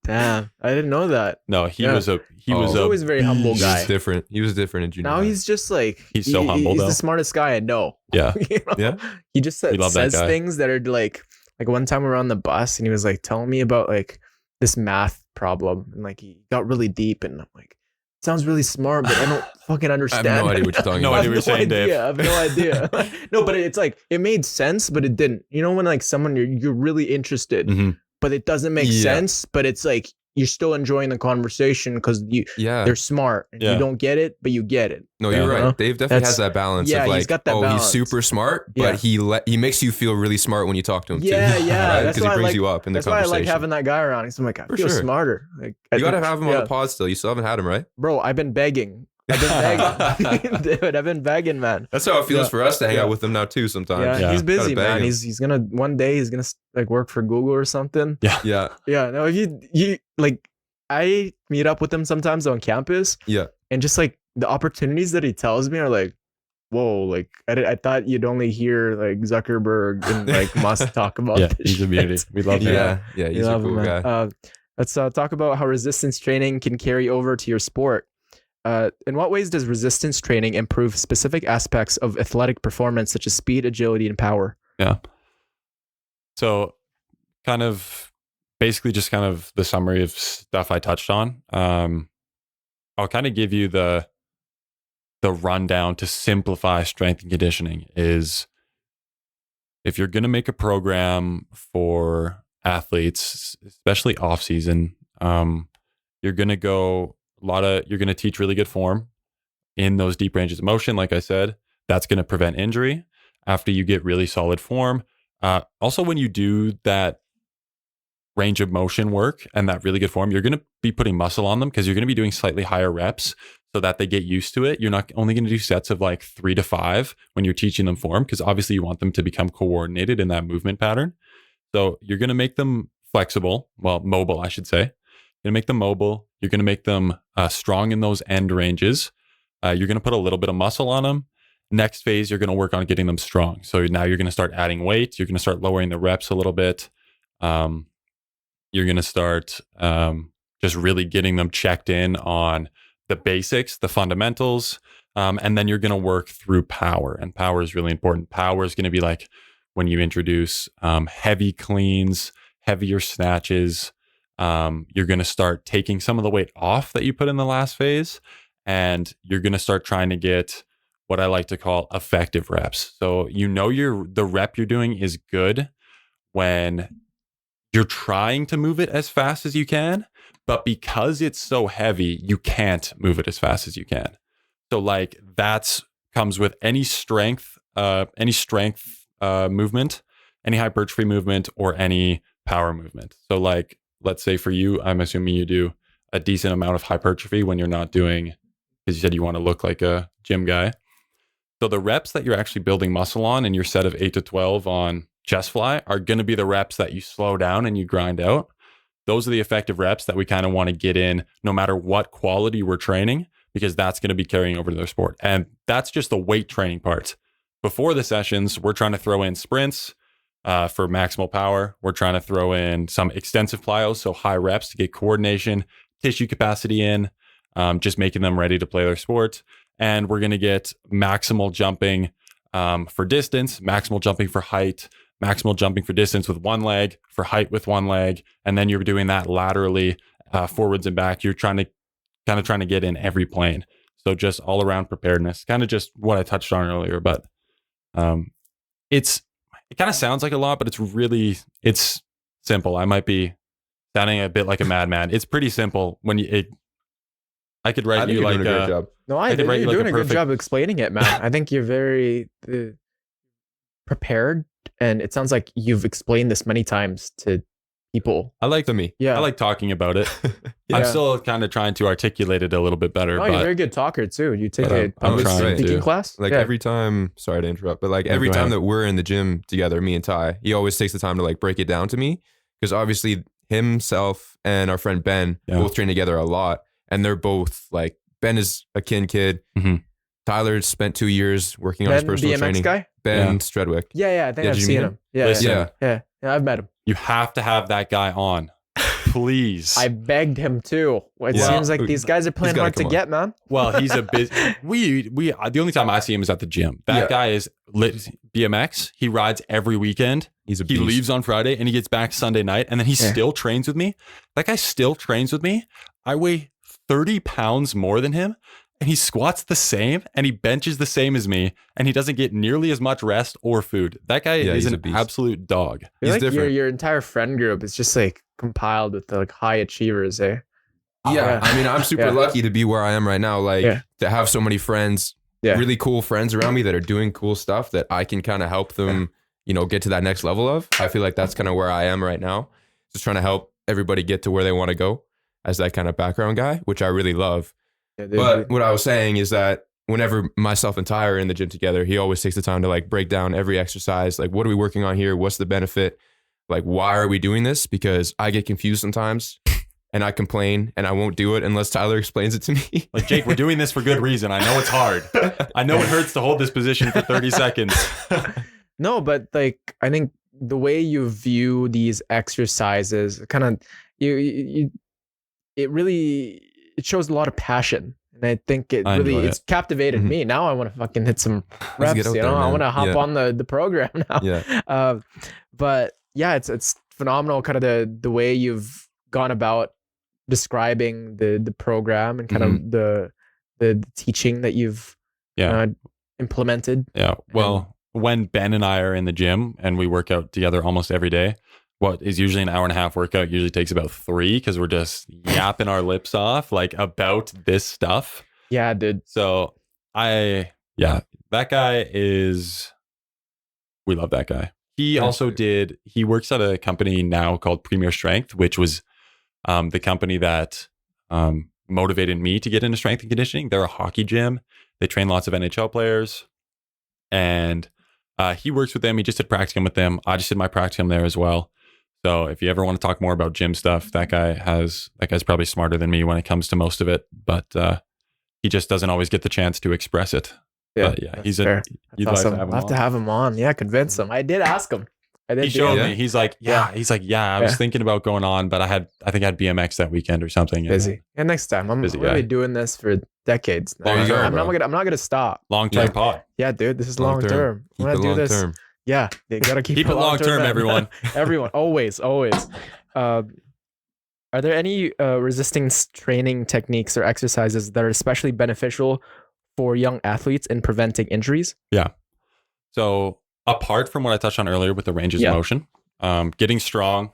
Damn, I didn't know that. No, he Yeah. was a He's always a very humble He guy. was different. He was different in junior Now high. he's just like He's so humble, He's though. the smartest guy I know. yeah. You know? Yeah. He just We love that says guy. things that are like one time we were on the bus and he was like telling me about like this math problem and like he got really deep and I'm like, sounds really smart, but I don't fucking I understand. have no idea what you're talking No about. idea what you're saying, Dave. I have no idea. No, but it's like it made sense, but it didn't. You know when like someone you're really interested, Mhm. but it doesn't make Yeah. sense, but it's like you're still enjoying the conversation because Yeah. they're smart and Yeah. you don't get it, but you get it. No, you're Yeah. right. Dave definitely has that balance yeah, of like, he's got that oh, balance. he's super smart, Yeah. but he makes you feel really smart when you talk to him Yeah, too. yeah. Right? That's Because why he I brings like- you up in the That's why I conversation. like having that guy around. Because I'm like, I For feel sure. smarter. Like, I You got to think- have him on yeah. the pod still. You still haven't had him, right? Bro, I've been begging. Dude, I've been begging, man. That's how it feels Yeah. for us to hang Yeah. out with him now too sometimes. Yeah, Yeah. he's busy, Gotta beg man. him. He's gonna one day he's gonna like work for Google or something. Yeah. Yeah, no, if you like, I meet up with him sometimes on campus. Yeah. And just like the opportunities that he tells me are like, whoa, like I thought you'd only hear like Zuckerberg and like Musk talk about Yeah, this he's a beauty. shit. We love him. Yeah. Yeah. You He's a love him, cool man. guy. Let's talk about how resistance training can carry over to your sport. In what ways does resistance training improve specific aspects of athletic performance, such as speed, agility, and power? Yeah. So kind of basically just kind of the summary of stuff I touched on. I'll kind of give you the rundown to simplify strength and conditioning is if you're going to make a program for athletes, especially off season, you're going to go you're going to teach really good form in those deep ranges of motion. Like I said, that's going to prevent injury after you get really solid form. Also, when you do that range of motion work and that really good form, you're going to be putting muscle on them because you're going to be doing slightly higher reps so that they get used to it. You're not only going to do sets of like 3 to 5 when you're teaching them form, because obviously you want them to become coordinated in that movement pattern. So you're going to make them mobile, I should say. You're going to make them mobile. You're going to make them strong in those end ranges. You're going to put a little bit of muscle on them. Next phase, you're going to work on getting them strong. So now you're going to start adding weight. You're going to start lowering the reps a little bit. You're going to start just really getting them checked in on the basics, the fundamentals. And then you're going to work through power. And power is really important. Power is going to be like when you introduce heavy cleans, heavier snatches. You're going to start taking some of the weight off that you put in the last phase. And you're going to start trying to get what I like to call effective reps. So the rep you're doing is good when you're trying to move it as fast as you can, but because it's so heavy, you can't move it as fast as you can. So like that's comes with any strength movement, any hypertrophy movement, or any power movement. So like, let's say for you, I'm assuming you do a decent amount of hypertrophy when you're not doing, because you said you want to look like a gym guy. So the reps that you're actually building muscle on in your set of 8 to 12 on chest fly are going to be the reps that you slow down and you grind out. Those are the effective reps that we kind of want to get in no matter what quality we're training, because that's going to be carrying over to their sport. And that's just the weight training part. Before the sessions, we're trying to throw in sprints for maximal power. We're trying to throw in some extensive plyos, so high reps to get coordination, tissue capacity in, just making them ready to play their sport. And we're going to get maximal jumping for distance, maximal jumping for height, maximal jumping for distance with one leg, for height with one leg. And then you're doing that laterally, forwards and back. You're trying to get in every plane. So just all around preparedness, kind of just what I touched on earlier. But it kind of sounds like a lot, but it's simple. I might be sounding a bit like a madman. It's pretty simple I could write you like a great job. No, you're doing a good job explaining it, man. I think you're very prepared, and it sounds like you've explained this many times to people. I like talking about it. Yeah. I'm still kind of trying to articulate it a little bit better. Oh, you're a very good talker too. You take a public speaking class? Like every time, sorry to interrupt, but like every time that we're in the gym together, me and Ty, he always takes the time to like break it down to me, because obviously himself and our friend Ben both train together a lot. And they're both like, Ben is a kin kid. Mm-hmm. Tyler spent 2 years working on his personal BMX training. Guy? Ben Stredwick. Yeah. I think I've seen him. Yeah, I've met him. You have to have that guy on, please. I begged him too. It seems like these guys are playing hard to get, man. Well, he's a busy. The only time I see him is at the gym. That guy is lit BMX. He rides every weekend. He leaves on Friday and he gets back Sunday night, and then he still trains with me. That guy still trains with me. I weigh 30 pounds more than him, and he squats the same and he benches the same as me, and he doesn't get nearly as much rest or food. That guy is an absolute dog. He's like different. Your entire friend group is just like compiled with the like high achievers, eh? Yeah, I mean, I'm super lucky to be where I am right now. Like to have so many friends, really cool friends around me that are doing cool stuff that I can kind of help them, get to that next level of. I feel like that's kind of where I am right now. Just trying to help everybody get to where they want to go as that kind of background guy, which I really love. But what I was saying is that whenever myself and Ty are in the gym together, he always takes the time to like break down every exercise. Like, what are we working on here? What's the benefit? Like, why are we doing this? Because I get confused sometimes and I complain and I won't do it unless Tyler explains it to me. Like, Jake, we're doing this for good reason. I know it's hard. I know it hurts to hold this position for 30 seconds. No, but like, I think the way you view these exercises kind of, it shows a lot of passion, and I think it's captivated me. Now I want to fucking hit some reps. I want to hop on the program now. Yeah. But yeah, it's phenomenal. Kind of the way you've gone about describing the program and kind of the teaching that you've implemented. Yeah. Well, when Ben and I are in the gym and we work out together almost every day, what is usually an hour and a half workout usually takes about 3, because we're just yapping our lips off like about this stuff. Yeah, dude. So that guy we love that guy. He he works at a company now called Premier Strength, which was the company that motivated me to get into strength and conditioning. They're a hockey gym. They train lots of NHL players. And he works with them. He just did practicum with them. I just did my practicum there as well. So if you ever want to talk more about gym stuff, that guy's probably smarter than me when it comes to most of it, but he just doesn't always get the chance to express it. Yeah, but yeah, he's fair. Awesome. I'll have to have him on. Yeah, convince him. I did ask him. He showed me. He's like, I was thinking about going on, but I think I had BMX that weekend or something. Busy. And next time, I'm really doing this for decades. I'm not gonna stop. Long-term pod. Yeah, dude, this is long-term. I'm gonna do this. Yeah, you gotta keep it long-term, everyone. Everyone, always. Are there any resistance training techniques or exercises that are especially beneficial for young athletes in preventing injuries? Yeah. So apart from what I touched on earlier with the ranges of motion, getting strong.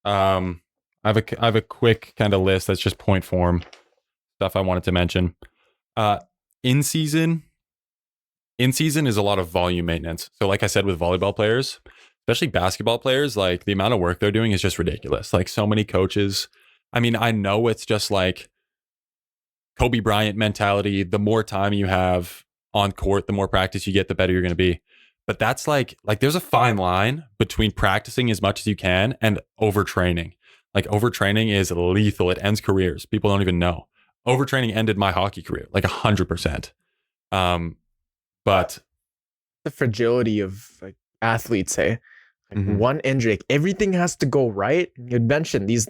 I have a quick kind of list that's just point form stuff I wanted to mention. In season, in season is a lot of volume maintenance. So like I said, with volleyball players, especially basketball players, like the amount of work they're doing is just ridiculous. Like so many coaches. I mean, I know it's just like Kobe Bryant mentality. The more time you have on court, the more practice you get, the better you're going to be. But that's like there's a fine line between practicing as much as you can and overtraining. Like overtraining is lethal. It ends careers. People don't even know. Overtraining ended my hockey career, like 100%. But the fragility of like athletes, hey, like one injury, like, everything has to go right. You'd mentioned these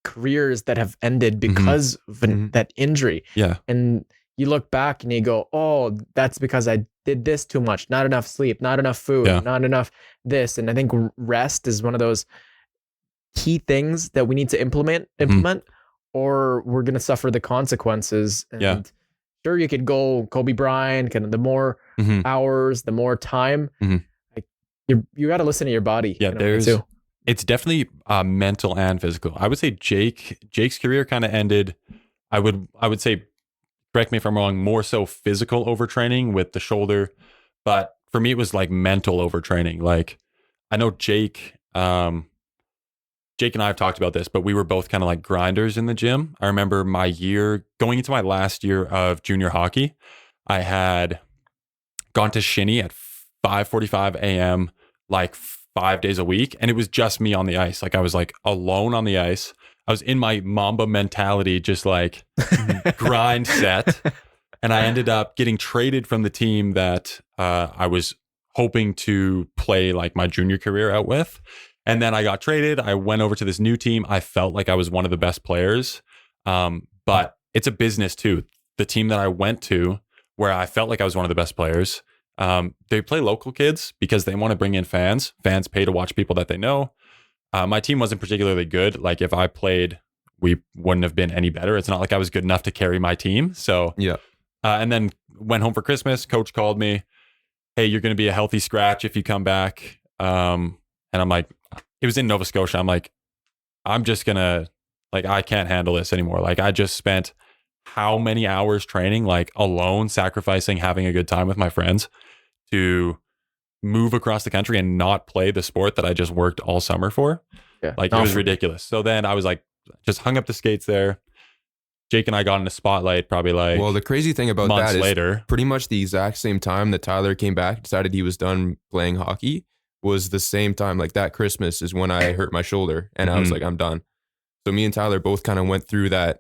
careers that have ended because of that injury. Yeah. And you look back and you go, oh, that's because I did this too much, not enough sleep, not enough food, not enough this. And I think rest is one of those key things that we need to implement, or we're going to suffer the consequences. And sure, you could go Kobe Bryant, kind of the more hours, the more time, like you got to listen to your body. Yeah, it's definitely mental and physical. I would say Jake's career kind of ended. I would say, correct me if I'm wrong, more so physical overtraining with the shoulder, but for me it was like mental overtraining. Like I know Jake and I have talked about this, but we were both kind of like grinders in the gym. I remember my year going into my last year of junior hockey, I had gone to shinny at 5:45 a.m. like 5 days a week, and it was just me on the ice. Like I was like alone on the ice. I was in my Mamba mentality, just like grind set. And I ended up getting traded from the team that I was hoping to play like my junior career out with. And then I got traded. I went over to this new team. I felt like I was one of the best players. But it's a business too. The team that I went to, where I felt like I was one of the best players, they play local kids because they want to bring in fans. Fans pay to watch people that they know. My team wasn't particularly good. Like if I played, we wouldn't have been any better. It's not like I was good enough to carry my team. So yeah. And then went home for Christmas. Coach called me, "Hey, you're going to be a healthy scratch if you come back." And I'm like, it was in Nova Scotia. I'm like, I'm just gonna, like, I can't handle this anymore. Like I just spent how many hours training, like alone, sacrificing having a good time with my friends to move across the country and not play the sport that I just worked all summer for. Yeah, like it was ridiculous. So then I was like, just hung up the skates there. Jake and I got in the spotlight probably like, well, the crazy thing about that is pretty much the exact same time that Tyler came back, decided he was done playing hockey, was the same time. Like that Christmas is when I hurt my shoulder and I was like, I'm done. So me and Tyler both kind of went through that,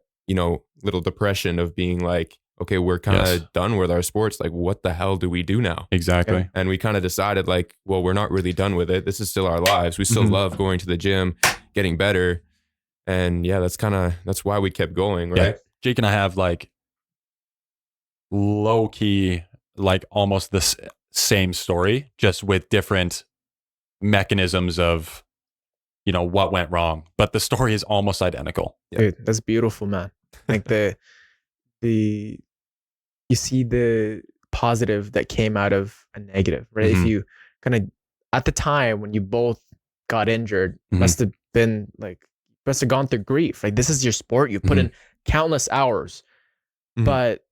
little depression of being like, okay, we're kind of done with our sports. Like, what the hell do we do now? Exactly. Okay. And we kind of decided like, well, we're not really done with it. This is still our lives. We still love going to the gym, getting better. And yeah, that's why we kept going, right? Yeah. Jake and I have like low key, like almost the same story, just with different mechanisms of, what went wrong. But the story is almost identical. Dude, that's beautiful, man. Like you see the positive that came out of a negative, right? If you kind of, at the time when you both got injured, must have been like, must have gone through grief. Like this is your sport. You've put in countless hours, but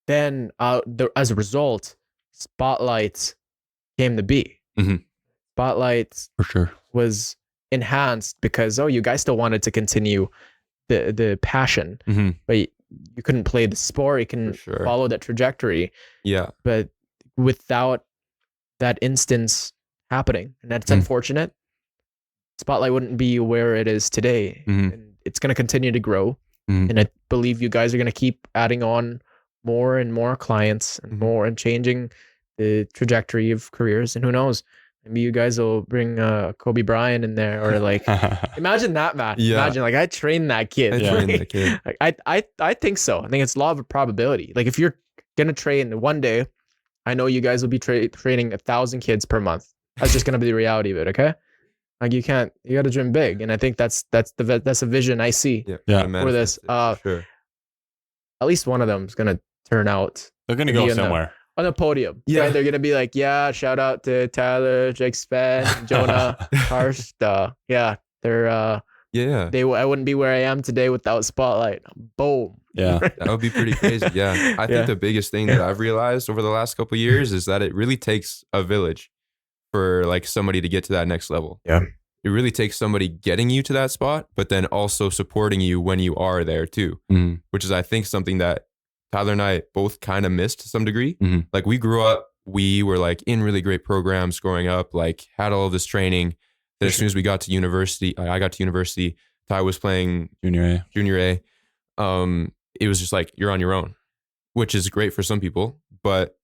then as a result, spotlights came to be. Spotlights for sure was enhanced because, you guys still wanted to continue the passion, but you couldn't play the sport. You couldn't follow that trajectory. Yeah. But without that instance happening, and that's unfortunate, Spotlight wouldn't be where it is today. And it's going to continue to grow. And I believe you guys are going to keep adding on more and more clients and more and changing the trajectory of careers. And who knows, maybe you guys will bring Kobe Bryant in there, or like, imagine that, man. Yeah. Imagine like I trained that kid. Like, I think so. I think it's law of probability. Like if you're going to train one day, I know you guys will be training 1,000 kids per month. That's just going to be the reality of it. Okay. Like you got to dream big. And I think that's a vision I see for this. Sure. At least one of them is going to turn out. They're going to go somewhere. On the podium. Yeah. Right? They're going to be like, shout out to Tyler, Jake Sven, Jonah, Karst. They're Yeah. I wouldn't be where I am today without Spotlight. Boom. Yeah. That would be pretty crazy. Yeah. I think the biggest thing that I've realized over the last couple of years is that it really takes a village for like somebody to get to that next level. Yeah. It really takes somebody getting you to that spot, but then also supporting you when you are there too, Mhm. which is, I think, something that Tyler and I both kind of missed to some degree. Mhm. Like we grew up, we were like in really great programs growing up, like had all of this training. Then as soon as we got to university, I got to university, Ty was playing Junior A. A. It was just like, you're on your own, which is great for some people, but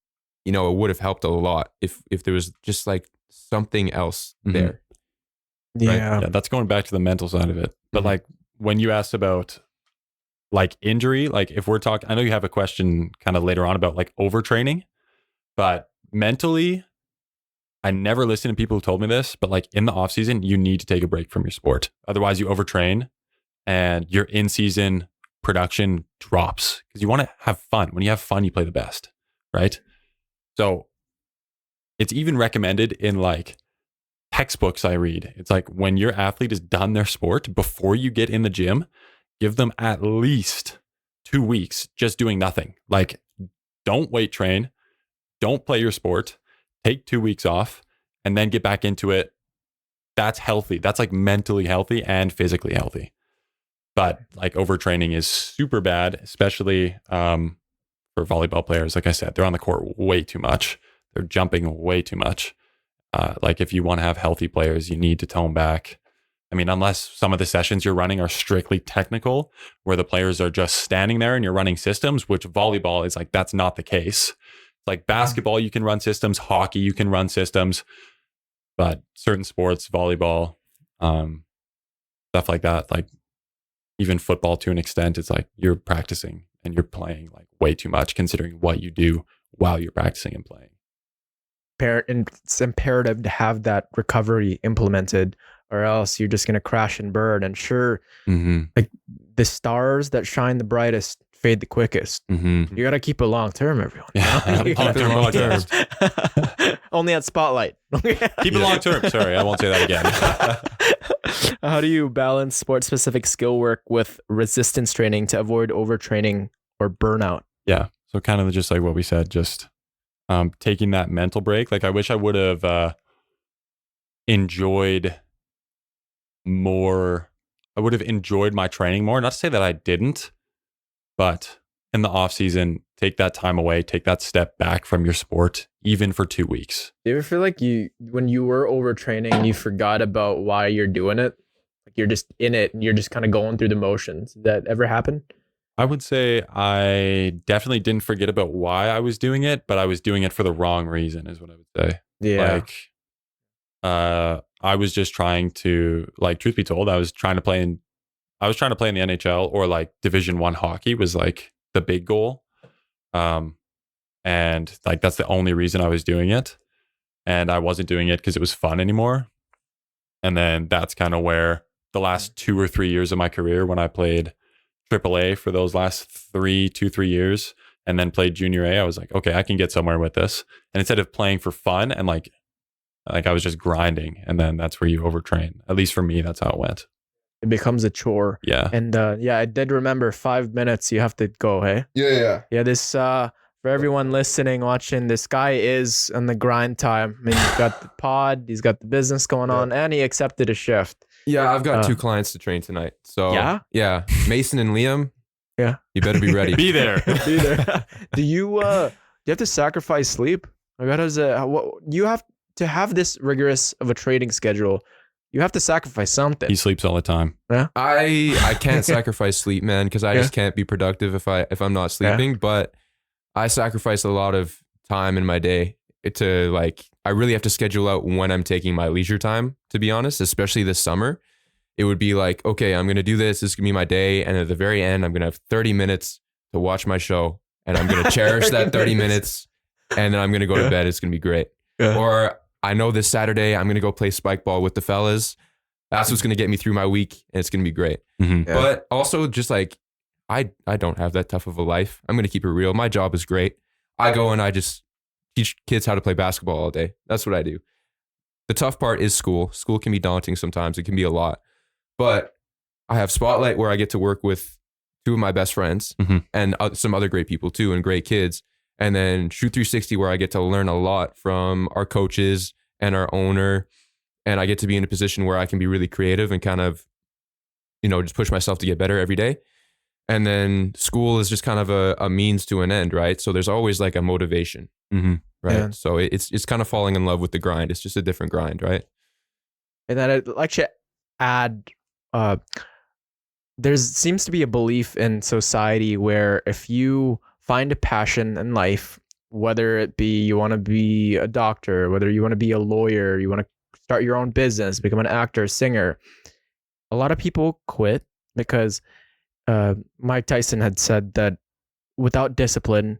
you know, it would have helped a lot if there was just like something else Mhm. there. Yeah. Yeah, that's going back to the mental side of it. But Mhm. like when you asked about like injury, like if we're talking, I know you have a question kind of later on about like overtraining, but mentally, I never listened to people who told me this, but like in the off season, you need to take a break from your sport. Otherwise you overtrain and your in season production drops because you want to have fun. When you have fun, you play the best, right? So it's even recommended in like textbooks I read. It's like when your athlete has done their sport, before you get in the gym, give them at least 2 weeks just doing nothing. Like don't weight train, don't play your sport, take 2 weeks off and then get back into it. That's healthy. That's like mentally healthy and physically healthy. But like overtraining is super bad, especially for volleyball players. Like I said, they're on the court way too much. They're jumping way too much. Like if you want to have healthy players, you need to tone back. I mean, unless some of the sessions you're running are strictly technical, where the players are just standing there and you're running systems, which volleyball is like, that's not the case. It's like basketball, you can run systems, hockey, you can run systems, but certain sports, volleyball, stuff like that, like even football to an extent, it's like you're practicing and you're playing like way too much considering what you do while you're practicing and playing. And it's imperative to have that recovery implemented, or else you're just going to crash and burn. And sure, like the stars that shine the brightest fade the quickest. You got to keep it long term, everyone. Yeah, long-term podcast. Only at Spotlight. Keep it long term. Sorry, I won't say that again. How do you balance sport specific skill work with resistance training to avoid overtraining or burnout? Yeah. So kind of just like what we said, just taking that mental break. Like I wish I would have enjoyed more. I would have enjoyed my training more. Not to say that I didn't, but in the off season, take that time away, take that step back from your sport, even for 2 weeks. Do you ever feel like when you were overtraining, you forgot about why you're doing it? Like you're just in it and you're just kind of going through the motions. Did that ever happen? I would say I definitely didn't forget about why I was doing it, but I was doing it for the wrong reason, is what I would say. Yeah. Like, I was just trying to, like, truth be told, I was trying to play in the NHL, or like Division 1 hockey was like the big goal. And like, that's the only reason I was doing it. And I wasn't doing it because it was fun anymore. And then that's kind of where the last 2 or 3 years of my career, when I played AAA for those last 3 years and then played Junior A, I was like, okay, I can get somewhere with this. And instead of playing for fun and like I was just grinding, and then that's where you overtrain. At least for me, that's how it went. It becomes a chore. Yeah. And yeah, I did remember 5 minutes you have to go, hey? Yeah. This for everyone listening, watching, this guy is on the grind time. I mean, he's got the pod, he's got the business going on, and he accepted a shift. Yeah, I've got 2 clients to train tonight. So yeah, Mason and Liam. Yeah. You better be ready. Be there. Be there. Do you have to sacrifice sleep? Like, how does you have to have this rigorous of a training schedule? You have to sacrifice something. He sleeps all the time. Yeah. I can't sacrifice sleep, man, because I just can't be productive if I'm not sleeping. Yeah. But I sacrifice a lot of time in my day to, like, I really have to schedule out when I'm taking my leisure time, to be honest, especially this summer. It would be like, okay, I'm going to do this. This is going to be my day. And at the very end, I'm going to have 30 minutes to watch my show. And I'm going to cherish that 30 minutes. And then I'm going to go to bed. It's going to be great. Yeah. Or I know this Saturday, I'm going to go play spike ball with the fellas. That's what's going to get me through my week. And it's going to be great. Mm-hmm. Yeah. But also just like, I don't have that tough of a life. I'm going to keep it real. My job is great. I go and I just teach kids how to play basketball all day. That's what I do. The tough part is school. School can be daunting sometimes. It can be a lot. But I have Spotlight where I get to work with two of my best friends and some other great people too, and great kids. And then Shoot 360 where I get to learn a lot from our coaches and our owner. And I get to be in a position where I can be really creative and kind of, just push myself to get better every day. And then school is just kind of a means to an end, right? So there's always like a motivation, right? Yeah. So it's kind of falling in love with the grind. It's just a different grind, right? And then I'd like to add, there seems to be a belief in society where if you find a passion in life, whether it be you want to be a doctor, whether you want to be a lawyer, you want to start your own business, become an actor, singer, a lot of people quit because Mike Tyson had said that without discipline,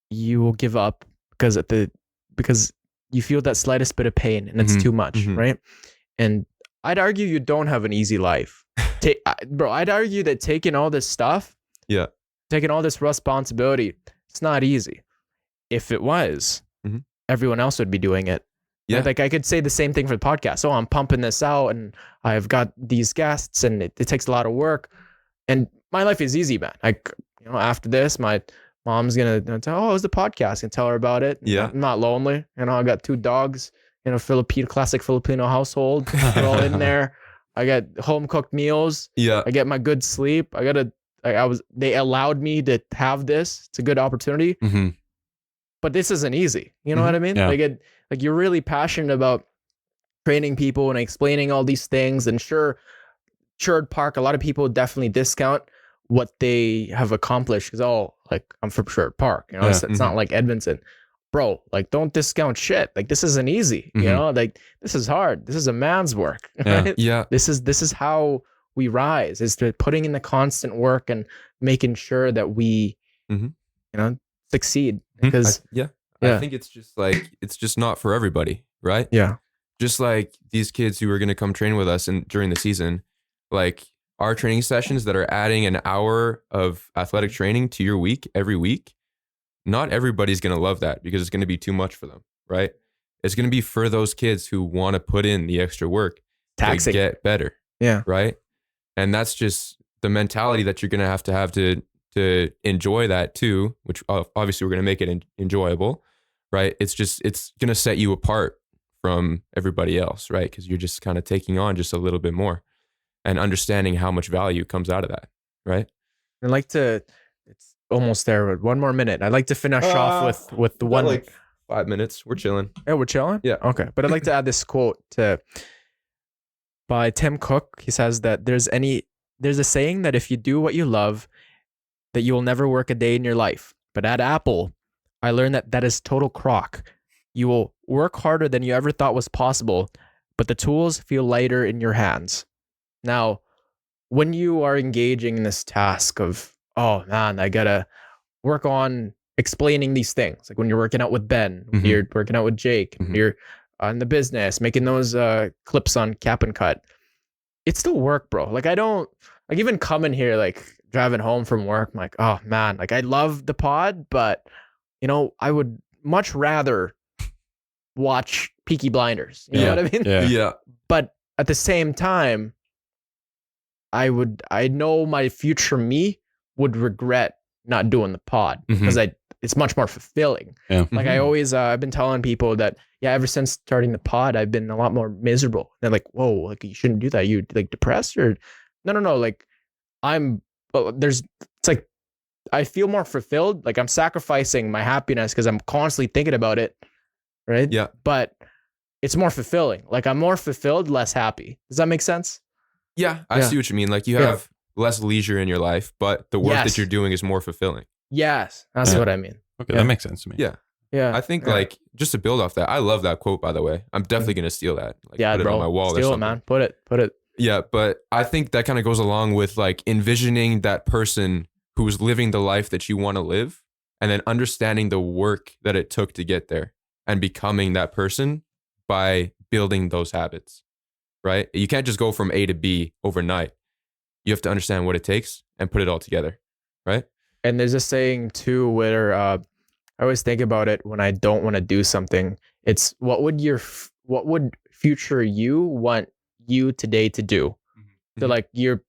you will give up because you feel that slightest bit of pain and it's too much, right? And I'd argue you don't have an easy life. Bro, I'd argue that taking all this stuff, taking all this responsibility, it's not easy. If it was, everyone else would be doing it. Yeah. Like I could say the same thing for the podcast. Oh, I'm pumping this out and I've got these guests and it takes a lot of work. And my life is easy, man. Like, after this, my mom's going to tell, oh, it's the podcast, and tell her about it. Yeah. I'm not lonely. I got 2 dogs in a classic Filipino household. They're all in there. I got home cooked meals. Yeah. I get my good sleep. They allowed me to have this. It's a good opportunity. But this isn't easy. You know what I mean? Yeah. Like you're really passionate about training people and explaining all these things. And sure, Sherwood Park, a lot of people definitely discount what they have accomplished because, I'm from Sherwood Park. It's not like Edmonton. Bro, like, don't discount shit. Like, this isn't easy. Like, this is hard. This is a man's work. Right? Yeah. This is how we rise, is to putting in the constant work and making sure that we, succeed. Because I think it's just not for everybody, right? Yeah. Just like these kids who are going to come train with us during the season, like our training sessions that are adding an hour of athletic training to your week every week, not everybody's going to love that because it's going to be too much for them, right? It's going to be for those kids who want to put in the extra work to get better. Yeah. Right. And that's just the mentality that you're going to have to enjoy that too, which obviously we're going to make it enjoyable, right? It's going to set you apart from everybody else, right? Because you're just kind of taking on just a little bit more and understanding how much value comes out of that, right? I'd like to, it's almost there, but 1 more minute. I'd like to finish off with the one. Like 5 minutes. We're chilling. Yeah, we're chilling? Yeah. Okay. But I'd like to add this quote by Tim Cook. He says that there's a saying that if you do what you love, that you will never work a day in your life. But at Apple, I learned that is total crock. You will work harder than you ever thought was possible, but the tools feel lighter in your hands. Now, when you are engaging in this task of, oh man, I gotta work on explaining these things, like when you're working out with Ben, when you're working out with Jake, when you're on the business, making those clips on Cap and Cut, it's still work, bro. Like I don't, like even coming here, like driving home from work, I'm like, oh man, like I love the pod, but I would much rather watch Peaky Blinders. You know what I mean? Yeah. But at the same time, I know my future me would regret not doing the pod because it's much more fulfilling. Yeah. Like I always, I've been telling people that, ever since starting the pod, I've been a lot more miserable. They're like, whoa, like you shouldn't do that. You like depressed or no. Like it's like, I feel more fulfilled. Like I'm sacrificing my happiness because I'm constantly thinking about it. Right. Yeah. But it's more fulfilling. Like I'm more fulfilled, less happy. Does that make sense? Yeah. I see what you mean. Like you have less leisure in your life, but the work that you're doing is more fulfilling. Yes. That's what I mean. Okay. That makes sense to me. Yeah. Yeah. I think like just to build off that, I love that quote, by the way. I'm definitely going to steal that. Like, put it on my wall or something. Steal it, man. Put it. Yeah. But I think that kind of goes along with like envisioning that person who's living the life that you want to live and then understanding the work that it took to get there and becoming that person by building those habits, right? You can't just go from A to B overnight. You have to understand what it takes and put it all together, right? And there's a saying too where I always think about it when I don't want to do something. It's what would future you want you today to do? to like your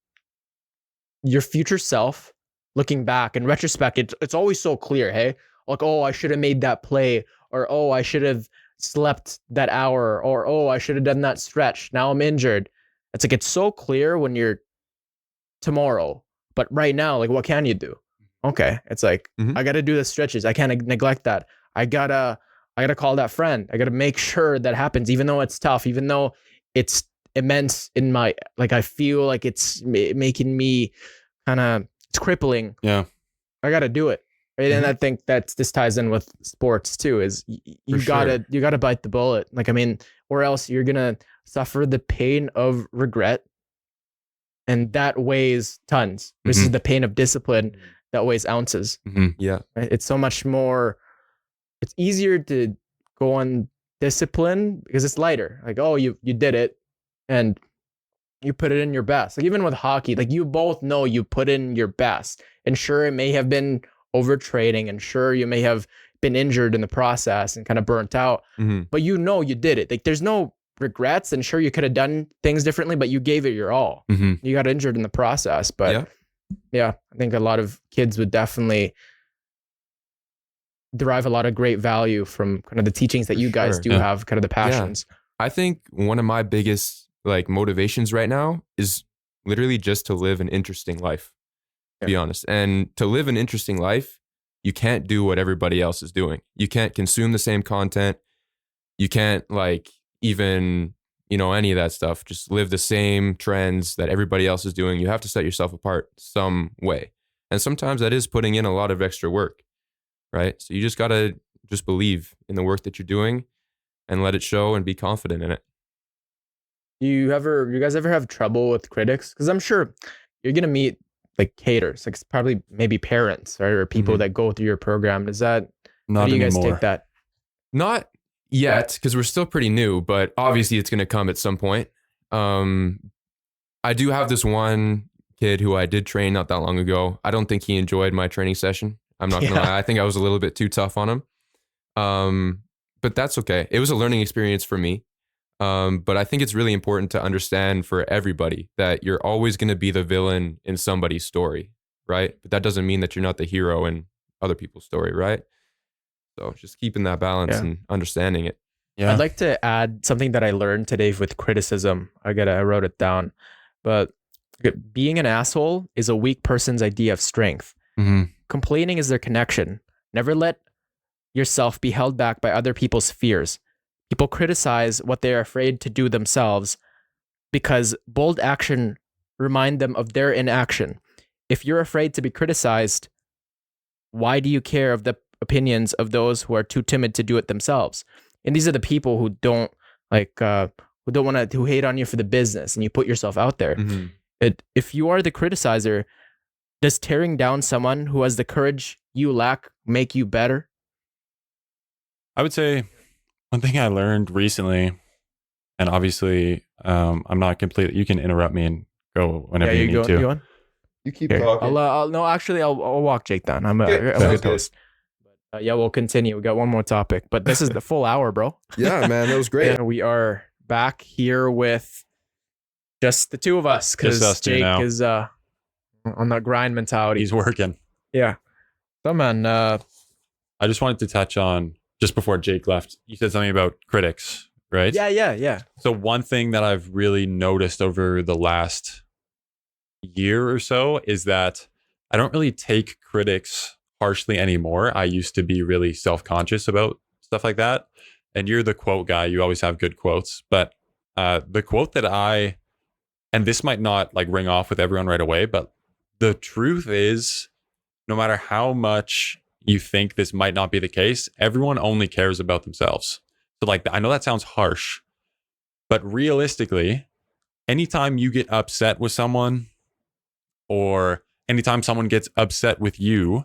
future self looking back in retrospect. It's always so clear. Hey, like, oh, I should have made that play, or oh, I should have slept that hour, or oh, I should have done that stretch. Now I'm injured. It's like, it's so clear when you're tomorrow, but right now, like, what can you do? Okay, it's like, I got to do the stretches. I can't neglect that. I gotta call that friend. I gotta make sure that happens, even though it's tough, even though it's immense in my, like, I feel like it's making me kind of, it's crippling. Yeah, I gotta do it. Right? And I think this ties in with sports too, is you gotta bite the bullet. Like, I mean, or else you're gonna suffer the pain of regret, and that weighs tons. This is the pain of discipline that weighs ounces. Yeah. Right? It's so much more, it's easier to go on discipline because it's lighter. Like, oh, you did it and you put it in your best. Like, even with hockey, like, you both know you put in your best. And sure, it may have been overtraining, and sure, you may have been injured in the process and kind of burnt out, but you know you did it. Like, there's no regrets, and sure, you could have done things differently, but you gave it your all. You got injured in the process. But yeah, I think a lot of kids would definitely derive a lot of great value from kind of the teachings that you guys do have, kind of the passions. I think one of my biggest like motivations right now is literally just to live an interesting life, to be honest. And to live an interesting life, you can't do what everybody else is doing. You can't consume the same content. You can't like even, any of that stuff. Just live the same trends that everybody else is doing. You have to set yourself apart some way. And sometimes that is putting in a lot of extra work, right? So you just got to just believe in the work that you're doing and let it show and be confident in it. You guys ever have trouble with critics? Because I'm sure you're going to meet like haters, like probably maybe parents, right? Or people that go through your program. Is that, not how do you anymore. guys take that? Not yet, because we're still pretty new, but obviously it's going to come at some point. I do have this one kid who I did train not that long ago. I don't think he enjoyed my training session. I'm not going to lie. I think I was a little bit too tough on him. But that's okay. It was a learning experience for me. But I think it's really important to understand for everybody that you're always going to be the villain in somebody's story, right? But that doesn't mean that you're not the hero in other people's story, right? So just keeping that balance and understanding it. Yeah. I'd like to add something that I learned today with criticism. I wrote it down. But being an asshole is a weak person's idea of strength. Complaining is their connection. Never let yourself be held back by other people's fears. People criticize what they are afraid to do themselves because bold action remind them of their inaction. If you're afraid to be criticized, why do you care of the opinions of those who are too timid to do it themselves? And these are the people who don't who hate on you for the business, and you put yourself out there. If you are the criticizer, does tearing down someone who has the courage you lack make you better? I would say one thing I learned recently, and obviously I'm not completely, you can interrupt me and go whenever you need to. You on? You keep Here, talking. I'll walk Jake down. I'm a good host. We'll continue. We got one more topic, but this is the full hour, bro. Yeah, man, that was great. And we are back here with just the two of us because Jake is on that grind mentality. He's working. Yeah. So, man, I just wanted to touch on, just before Jake left, you said something about critics, right? Yeah. So one thing that I've really noticed over the last year or so is that I don't really take critics harshly anymore. I used to be really self-conscious about stuff like that. And you're the quote guy. You always have good quotes. But the quote that and this might not like ring off with everyone right away, but the truth is, no matter how much you think this might not be the case, everyone only cares about themselves. So like, I know that sounds harsh, but realistically, anytime you get upset with someone, or anytime someone gets upset with you,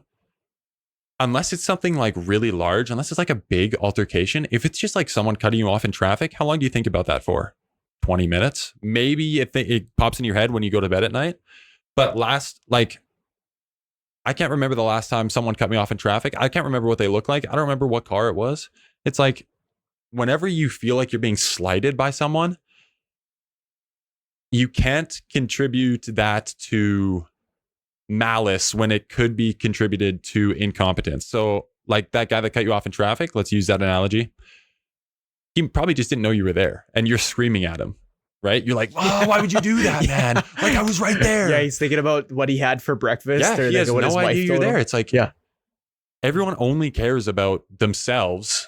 unless it's something like really large, unless it's like a big altercation, if it's just like someone cutting you off in traffic, how long do you think about that for? 20 minutes? Maybe if it pops in your head when you go to bed at night. But I can't remember the last time someone cut me off in traffic. I can't remember what they look like. I don't remember what car it was. It's like, whenever you feel like you're being slighted by someone, you can't contribute that to malice when it could be contributed to incompetence. So like that guy that cut you off in traffic, let's use that analogy. He probably just didn't know you were there and you're screaming at him, right? You're like, oh, why would you do that, man? Like, I was right there. Yeah, he's thinking about what he had for breakfast. Yeah, or he has what his no wife idea you're told him. there. It's like, Yeah. Everyone only cares about themselves.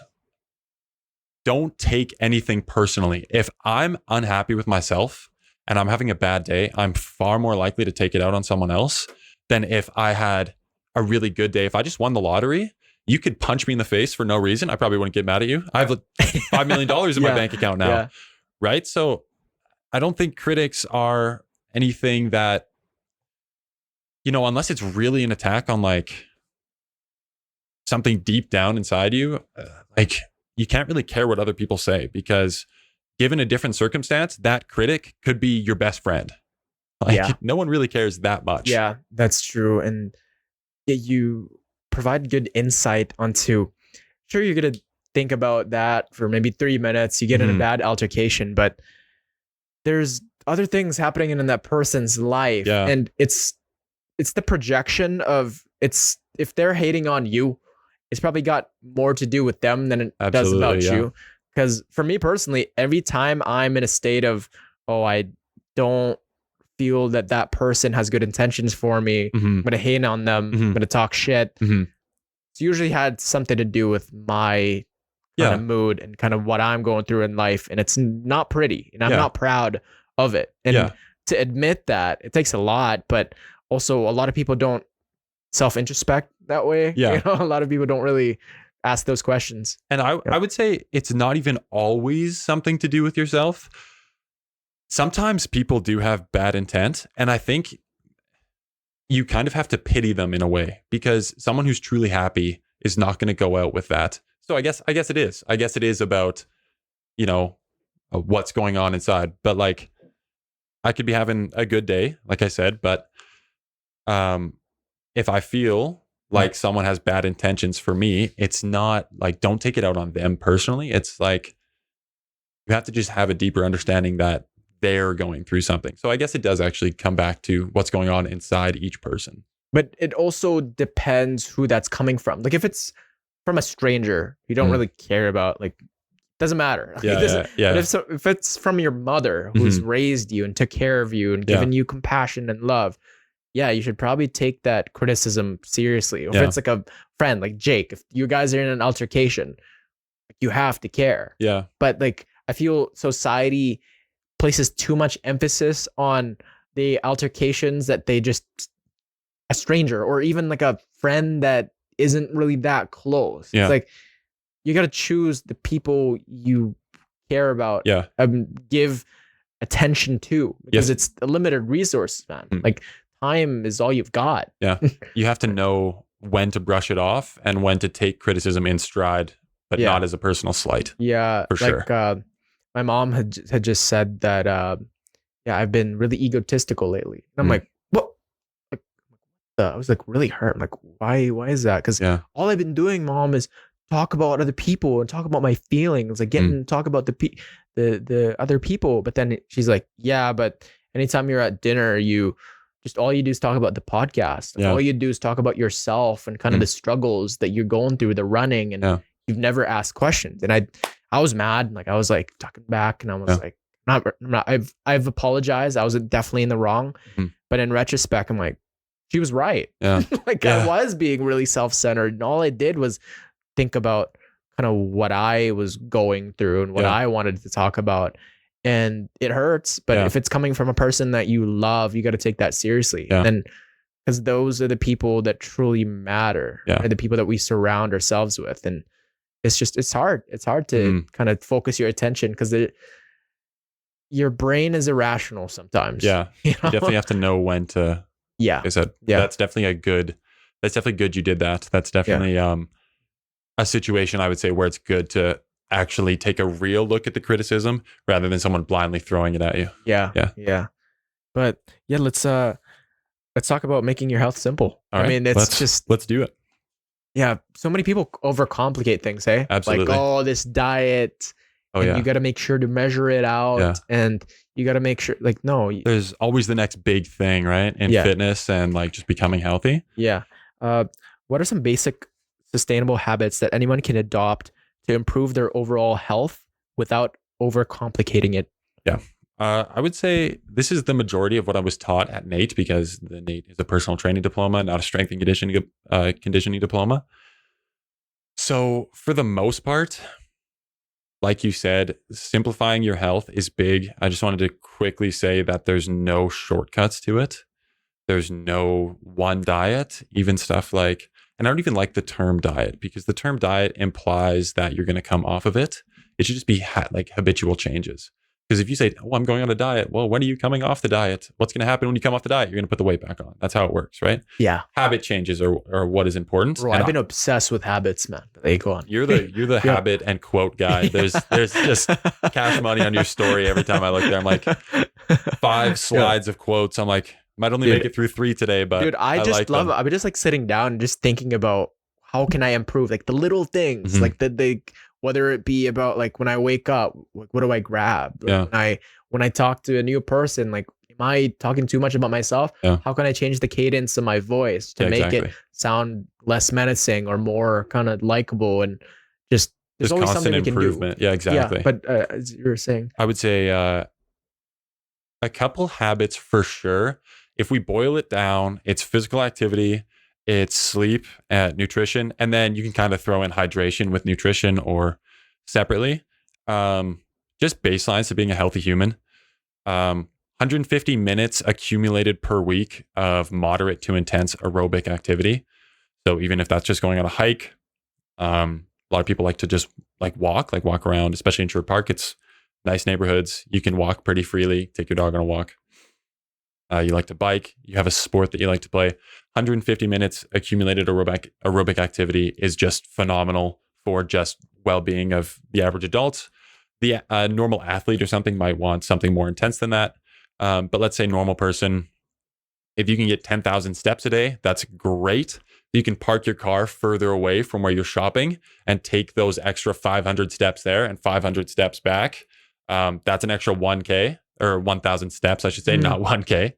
Don't take anything personally. If I'm unhappy with myself and I'm having a bad day, I'm far more likely to take it out on someone else than if I had a really good day. If I just won the lottery, you could punch me in the face for no reason. I probably wouldn't get mad at you. I have like $5 million in my bank account now, right? So I don't think critics are anything that, unless it's really an attack on like something deep down inside you, like you can't really care what other people say, because given a different circumstance, that critic could be your best friend. Like no one really cares that much. Yeah, that's true. And you provide good insight onto, sure, you're going to think about that for maybe 3 minutes. You get in a bad altercation, but there's other things happening in that person's life. Yeah. And it's the projection of if they're hating on you, it's probably got more to do with them than it does about you. Because for me personally, every time I'm in a state of, I don't feel that person has good intentions for me, I'm going to hate on them, I'm going to talk shit. It's usually had something to do with my kind of mood and kind of what I'm going through in life. And it's not pretty. And I'm not proud of it. And to admit that, it takes a lot, but also a lot of people don't self-introspect that way. Yeah. A lot of people don't really ask those questions. And I would say it's not even always something to do with yourself. Sometimes people do have bad intent. And I think you kind of have to pity them in a way, because someone who's truly happy is not going to go out with that. So I guess it is. I guess it is about, what's going on inside. But like, I could be having a good day, like I said, but if I feel like someone has bad intentions for me, it's not like, don't take it out on them personally. It's like, you have to just have a deeper understanding that they're going through something. So I guess it does actually come back to what's going on inside each person. But it also depends who that's coming from. Like if it's from a stranger you don't really care about, like, doesn't matter. But if it's from your mother who's raised you and took care of you and given you compassion and love, you should probably take that criticism seriously. If it's like a friend, like Jake, if you guys are in an altercation, you have to care. Yeah. But like, I feel society places too much emphasis on the altercations that they just, a stranger or even like a friend that isn't really that close. Yeah. It's like, you got to choose the people you care about. Yeah. Give attention to, because it's a limited resource, man. Like, time is all you've got. Yeah. You have to know when to brush it off and when to take criticism in stride, but not as a personal slight. Yeah. For sure. Like, my mom had just said that, I've been really egotistical lately. And I'm like, what? Like, I was like really hurt. I'm like, why is that? Because all I've been doing, Mom, is talk about other people and talk about my feelings, like talk about the other people. But then she's like, yeah, but anytime you're at dinner, all you do is talk about the podcast. All you do is talk about yourself and kind of the struggles that you're going through, the running, and you've never asked questions. And I was mad. Like, I was like talking back, and I was like, I've apologized. I was definitely in the wrong. But in retrospect, I'm like, she was right. Yeah. I was being really self-centered, and all I did was think about kind of what I was going through and what I wanted to talk about. And it hurts, but if it's coming from a person that you love, you got to take that seriously. And because those are the people that truly matter, are the people that we surround ourselves with. And it's hard. It's hard to kind of focus your attention, because your brain is irrational sometimes. Yeah. You definitely have to know when to. Yeah. Like I said, that's definitely good. You did that. That's definitely a situation, I would say, where it's good to actually take a real look at the criticism rather than someone blindly throwing it at you. Yeah. But let's talk about making your health simple. All right. I mean, let's do it. Yeah. So many people overcomplicate things, hey? Absolutely. Like, this diet, Oh, and yeah. you got to make sure to measure it out, Yeah. and you got to make sure, like, no, There's always the next big thing, right? In Yeah. fitness and like just becoming healthy. yeah. What are some basic sustainable habits that anyone can adopt to improve their overall health without overcomplicating it? I would say this is the majority of what I was taught at NAIT, because the NAIT is a personal training diploma, not a strength and conditioning diploma. So for the most part, like you said, simplifying your health is big. I just wanted to quickly say that there's no shortcuts to it. There's no one diet, even stuff like, and I don't even like the term diet, because the term diet implies that you're going to come off of it. It should just be like habitual changes. Because if you say, oh, I'm going on a diet, well, when are you coming off the diet? What's going to happen when you come off the diet? You're going to put the weight back on. That's how it works, right? Yeah. Habit changes are what is important. Bro, And I've been obsessed with habits, man. They go on. You're the habit and quote guy. There's just cash money on your story every time I look there. I'm like, 5 slides of quotes. I'm like, might only make it through 3 today, but Dude, I just like love them. it. I'm just like sitting down and just thinking about how can I improve, like the little things, Mhm. like the whether it be about like when I wake up, like what do I grab? Like Yeah. when I talk to a new person, like am I talking too much about myself? Yeah. How can I change the cadence of my voice to Yeah, make exactly. it sound less menacing or more kind of likable, and just there's There's always constant something we can do. improvement. Yeah, exactly. Yeah, but as you were saying, I would say a couple habits for sure. If we boil it down, it's physical activity, it's sleep, nutrition, and then you can kind of throw in hydration with nutrition or separately. Just baselines to being a healthy human. 150 minutes accumulated per week of moderate to intense aerobic activity. So even if that's just going on a hike, a lot of people like to just walk around, especially in Sherwood Park. It's nice neighborhoods. You can walk pretty freely, take your dog on a walk. You like to bike, you have a sport that you like to play. 150 minutes accumulated aerobic activity is just phenomenal for just well-being of the average adult. The normal athlete or something might want something more intense than that. But let's say normal person, if you can get 10,000 steps a day, that's great. You can park your car further away from where you're shopping and take those extra 500 steps there and 500 steps back. That's an extra 1K or 1,000 steps, I should say, not 1K.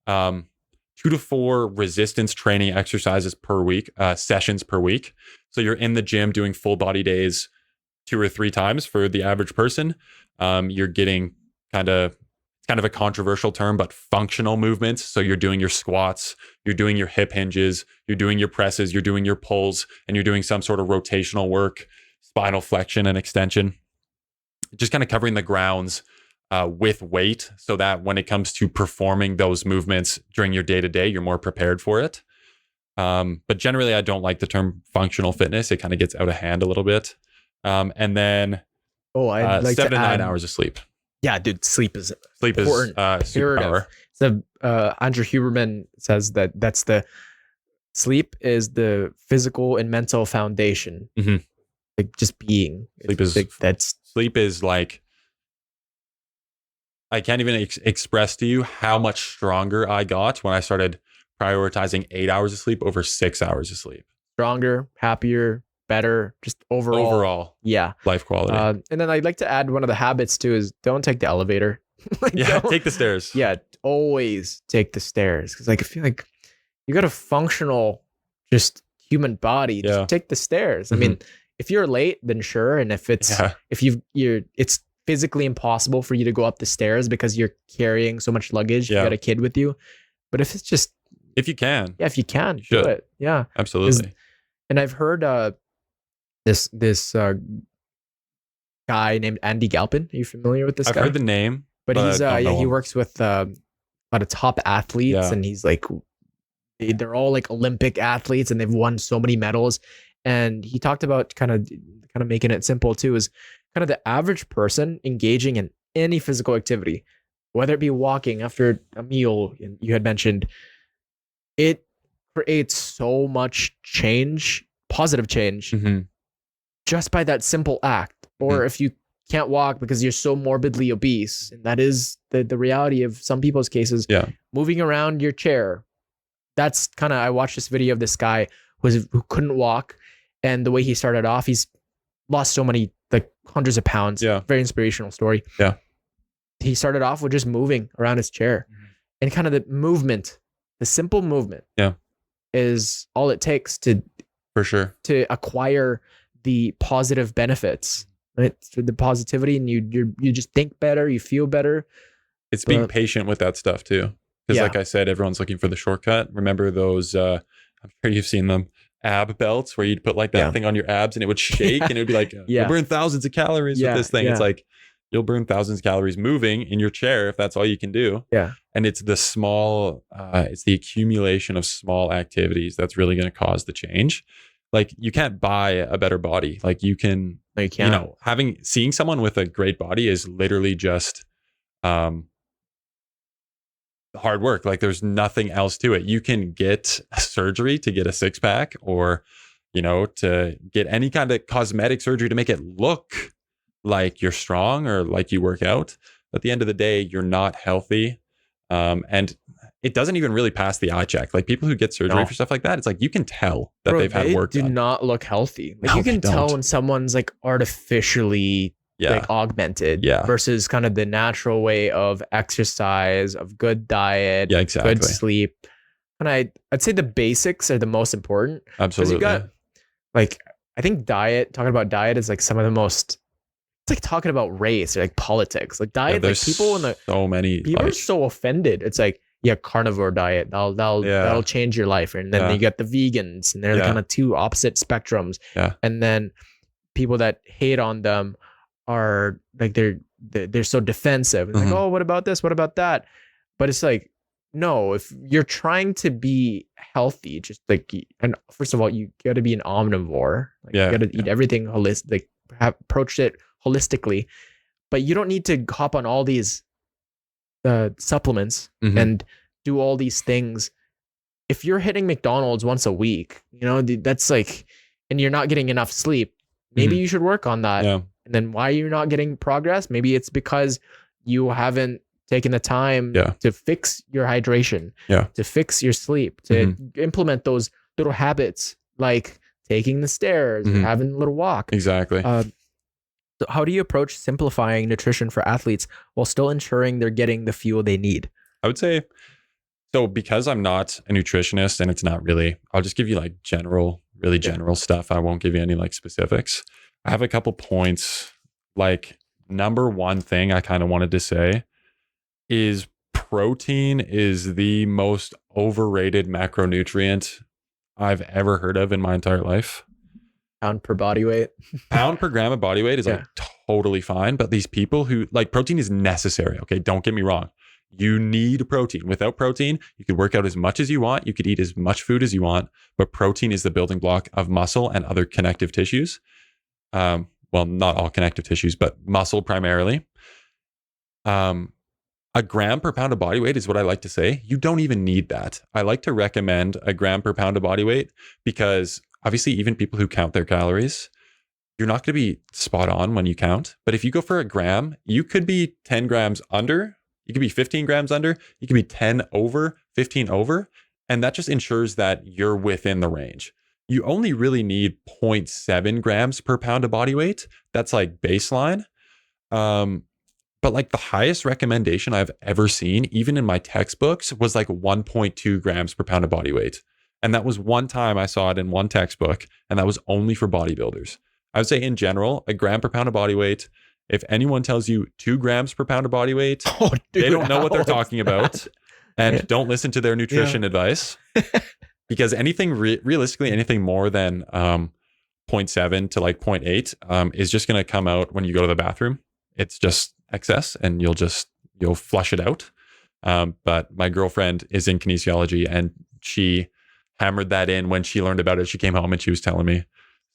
2 to 4 resistance training exercises per week, sessions per week. So you're in the gym doing full body days 2 or 3 times for the average person. You're getting kind of a controversial term, but functional movements. So you're doing your squats, you're doing your hip hinges, you're doing your presses, you're doing your pulls, and you're doing some sort of rotational work, spinal flexion and extension. Just kind of covering the grounds with weight, so that when it comes to performing those movements during your day-to-day, you're more prepared for it. But generally, I don't like the term functional fitness. It kind of gets out of hand a little bit. And then I'd like 7 to to 9 add, hours of sleep. Yeah, dude, sleep is Important. Superpower. So Andrew Huberman says that's the sleep is the physical and mental foundation. Mhm. Like just being. Sleep is like, sleep is like, I can't even express to you how much stronger I got when I started prioritizing 8 hours of sleep over 6 hours of sleep. Stronger, happier, better, just overall. Yeah. Life quality. And then I'd like to add one of the habits too is don't take the elevator. Take the stairs. Yeah, always take the stairs. Because I feel like you got a functional, just human body. Just take the stairs. I mean, if you're late, then sure. And if it's it's physically impossible for you to go up the stairs because you're carrying so much luggage. You got a kid with you. But if it's just if you can, do it. Yeah, absolutely. And I've heard this guy named Andy Galpin. Are you familiar with this guy? I've heard the name, but he's he works with a lot of top athletes, and he's like, they're all like Olympic athletes, and they've won so many medals. And he talked about kind of making it simple too, is kind of the average person engaging in any physical activity, whether it be walking after a meal, and you had mentioned, it creates so much change, positive change, just by that simple act. Or if you can't walk because you're so morbidly obese, and that is the reality of some people's cases, moving around your chair. That's kind of, I watched this video of this guy who couldn't walk, and the way he started off, he's lost so many like hundreds of pounds. Yeah. Very inspirational story. Yeah. He started off with just moving around his chair, and kind of the movement, the simple movement, is all it takes to For sure. to acquire the positive benefits, right? So the positivity, and you just think better, you feel better. It's being patient with that stuff too. Because like I said, everyone's looking for the shortcut. Remember those, I'm sure you've seen them, ab belts where you'd put like that thing on your abs and it would shake and it would be like, you'll burn thousands of calories with this thing. It's like, you'll burn thousands of calories moving in your chair if that's all you can do. Yeah. And it's the small, it's the accumulation of small activities that's really going to cause the change. Like you can't buy a better body. Like you can, No, you can't. you know, seeing someone with a great body is literally just, hard work. Like there's nothing else to it. You can get surgery to get a six pack, or, you know, to get any kind of cosmetic surgery to make it look like you're strong or like you work out. But at the end of the day, you're not healthy. And it doesn't even really pass the eye check. Like people who get surgery for stuff like that, it's like you can tell that they've had work done. done. Do not look healthy. Like No, you can they tell don't. when someone's like artificially like augmented versus kind of the natural way of exercise, of good diet, good sleep. And I'd say the basics are the most important. Absolutely. Because you got, like, I think talking about diet is like some of the most, it's like talking about race or like politics. Like diet, like people people are so offended. It's like, carnivore diet, that'll change your life. And then you get the vegans, and they're the kind of two opposite spectrums. Yeah. And then people that hate on them are like they're so defensive. It's like, oh, what about this? What about that? But it's like, no, if you're trying to be healthy, just like, and first of all, you got to be an omnivore. Like you got to eat everything holistic, approach it holistically. But you don't need to hop on all these supplements and do all these things. If you're hitting McDonald's once a week, you know, that's like, and you're not getting enough sleep, maybe you should work on that. Yeah. And then why you're not getting progress? Maybe it's because you haven't taken the time to fix your hydration, to fix your sleep, to implement those little habits like taking the stairs, or having a little walk. Exactly. So how do you approach simplifying nutrition for athletes while still ensuring they're getting the fuel they need? I would say, so because I'm not a nutritionist and it's not really, I'll just give you like general stuff. I won't give you any like specifics. I have a couple points. Like number one thing I kind of wanted to say is protein is the most overrated macronutrient I've ever heard of in my entire life. Pound per body weight. Pound per gram of body weight is like totally fine. But these people who like protein is necessary. Okay. Don't get me wrong. You need protein. Without protein, you could work out as much as you want. You could eat as much food as you want, but protein is the building block of muscle and other connective tissues. Well, not all connective tissues, but muscle primarily. A gram per pound of body weight is what I like to say. You don't even need that. I like to recommend a gram per pound of body weight because obviously even people who count their calories, you're not going to be spot on when you count. But if you go for a gram, you could be 10 grams under, you could be 15 grams under, you could be 10 over, 15 over. And that just ensures that you're within the range. You only really need 0.7 grams per pound of body weight. That's like baseline. But like the highest recommendation I've ever seen, even in my textbooks, was like 1.2 grams per pound of body weight. And that was one time I saw it in one textbook, and that was only for bodybuilders. I would say in general, a gram per pound of body weight. If anyone tells you 2 grams per pound of body weight, they don't know what they're talking about. And don't listen to their nutrition advice. Because anything realistically, anything more than 0.7 to like 0.8 is just going to come out when you go to the bathroom. It's just excess and you'll flush it out. But my girlfriend is in kinesiology and she hammered that in when she learned about it. She came home and she was telling me.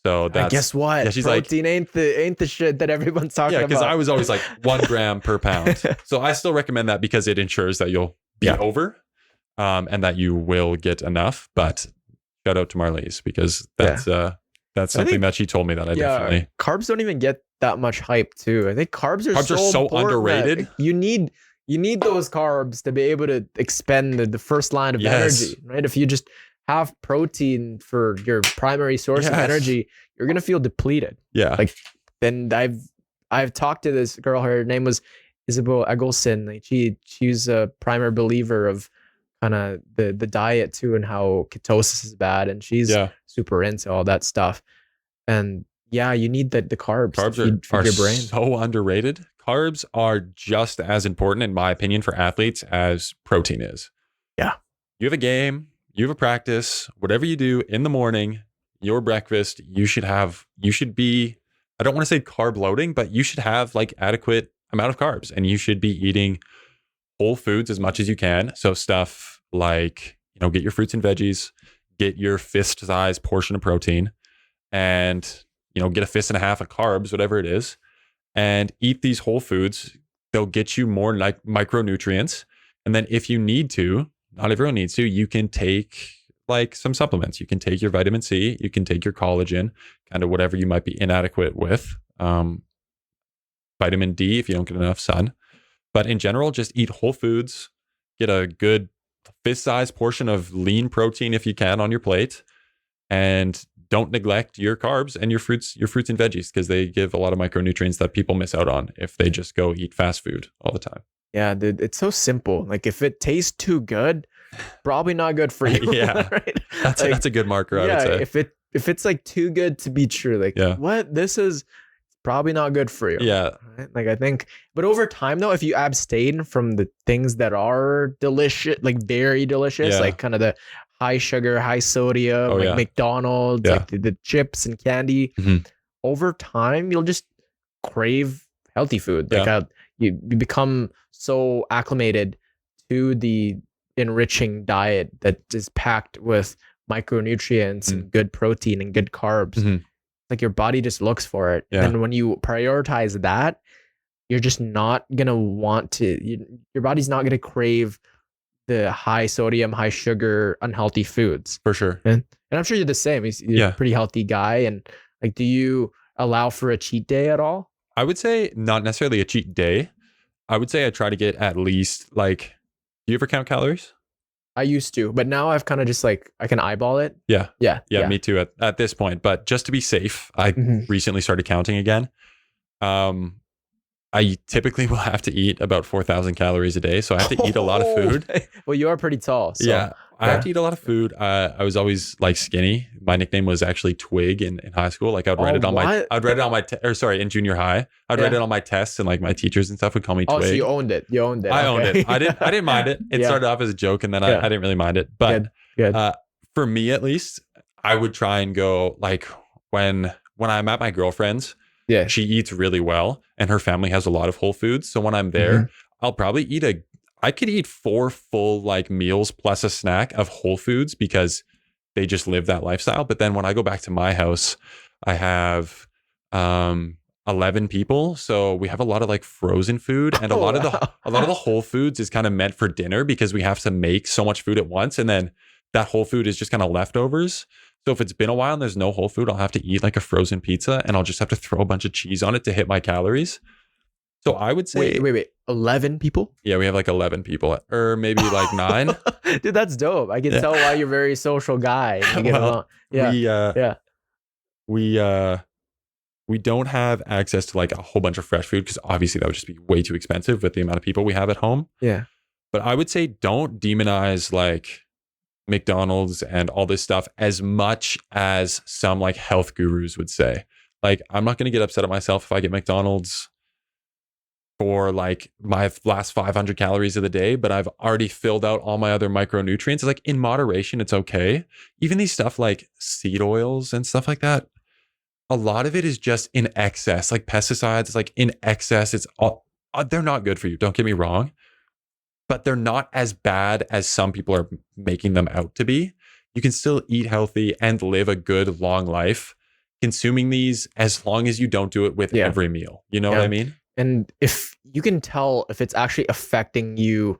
So that's, guess what? Yeah, she's protein like, ain't the shit that everyone's talking about. Yeah, because I was always like 1 gram per pound. So I still recommend that because it ensures that you'll be over and that you will get enough. But shout out to Marlies because that's something that she told me that I definitely. Carbs don't even get that much hype too. I think carbs are so underrated. You need those carbs to be able to expend the first line of energy, right? If you just have protein for your primary source of energy, you're gonna feel depleted. Yeah, like And I've talked to this girl. Her name was Isabel Eggleston. Like she's a primer believer of kind of the diet too, and how ketosis is bad, and she's super into all that stuff. And yeah, you need the carbs. Carbs to feed are your brain. so underrated. Carbs are just as important, in my opinion, for athletes as protein is. Yeah. You have a game, you have a practice, whatever you do in the morning, your breakfast, you should be, I don't want to say carb loading, but you should have like adequate amount of carbs, and you should be eating whole foods as much as you can. So stuff like, get your fruits and veggies, get your fist size portion of protein, and get a fist and a half of carbs, whatever it is, and eat these whole foods. They'll get you more like micronutrients. And then if you need to, not everyone needs to, you can take like some supplements. You can take your vitamin C, you can take your collagen, kind of whatever you might be inadequate with. Vitamin D if you don't get enough sun. But in general, just eat whole foods, get a good fist-sized portion of lean protein if you can on your plate, and don't neglect your carbs and your fruits and veggies, because they give a lot of micronutrients that people miss out on if they just go eat fast food all the time. Yeah, dude, it's so simple. Like if it tastes too good, probably not good for you. Yeah, right? That's a good marker, I would say. If it's like too good to be true, like what this is probably not good for you. Yeah. Right? Like I think, but over time though, if you abstain from the things that are delicious, like very delicious, like kind of the high sugar, high sodium, like McDonald's, like the chips and candy, over time, you'll just crave healthy food. Like you become so acclimated to the enriching diet that is packed with micronutrients and good protein and good carbs. Like your body just looks for it. And when you prioritize that, you're just not going to want to, your body's not going to crave the high sodium, high sugar, unhealthy foods. For sure. And I'm sure you're the same. You're a pretty healthy guy. And like, do you allow for a cheat day at all? I would say not necessarily a cheat day. I would say I try to get at least like, do you ever count calories? I used to, but now I've kind of just like, I can eyeball it. Yeah, me too at this point. But just to be safe, I recently started counting again. I typically will have to eat about 4,000 calories a day. So I have to eat a lot of food. Well, you are pretty tall. So. I have to eat a lot of food. I was always like skinny. My nickname was actually Twig in high school. Like I'd write it on in junior high. I'd write it on my tests, and like my teachers and stuff would call me Twig. Oh, so you owned it. I owned it. I didn't mind it. It started off as a joke, and then I didn't really mind it. But good. For me, at least, I would try and go like when I'm at my girlfriend's, she eats really well and her family has a lot of whole foods. So when I'm there, I'll probably I could eat 4 full like meals plus a snack of whole foods because they just live that lifestyle. But then when I go back to my house, I have 11 people. So we have a lot of like frozen food, and a lot of the whole foods is kind of meant for dinner because we have to make so much food at once. And then that whole food is just kind of leftovers. So if it's been a while and there's no whole food, I'll have to eat like a frozen pizza, and I'll just have to throw a bunch of cheese on it to hit my calories. So I would say... Wait. 11 people? Yeah, we have like 11 people, or maybe like 9. Dude, that's dope. I can tell why you're a very social guy. We don't have access to like a whole bunch of fresh food because obviously that would just be way too expensive with the amount of people we have at home. Yeah. But I would say don't demonize like McDonald's and all this stuff as much as some like health gurus would say. Like, I'm not going to get upset at myself if I get McDonald's for like my last 500 calories of the day, but I've already filled out all my other micronutrients. It's like in moderation, it's okay. Even these stuff like seed oils and stuff like that, a lot of it is just in excess. Like pesticides, it's like in excess. It's all, they're not good for you. Don't get me wrong, but they're not as bad as some people are making them out to be. You can still eat healthy and live a good long life consuming these, as long as you don't do it with every meal. You know what I mean? And if you can tell if it's actually affecting you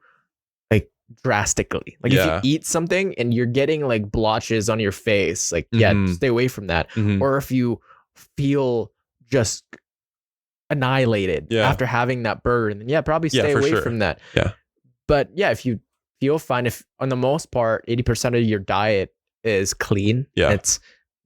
like drastically, like if you eat something and you're getting like blotches on your face, like stay away from that. Or if you feel just annihilated after having that burger, then probably stay away from that. But if you feel fine, if on the most part 80% of your diet is clean, it's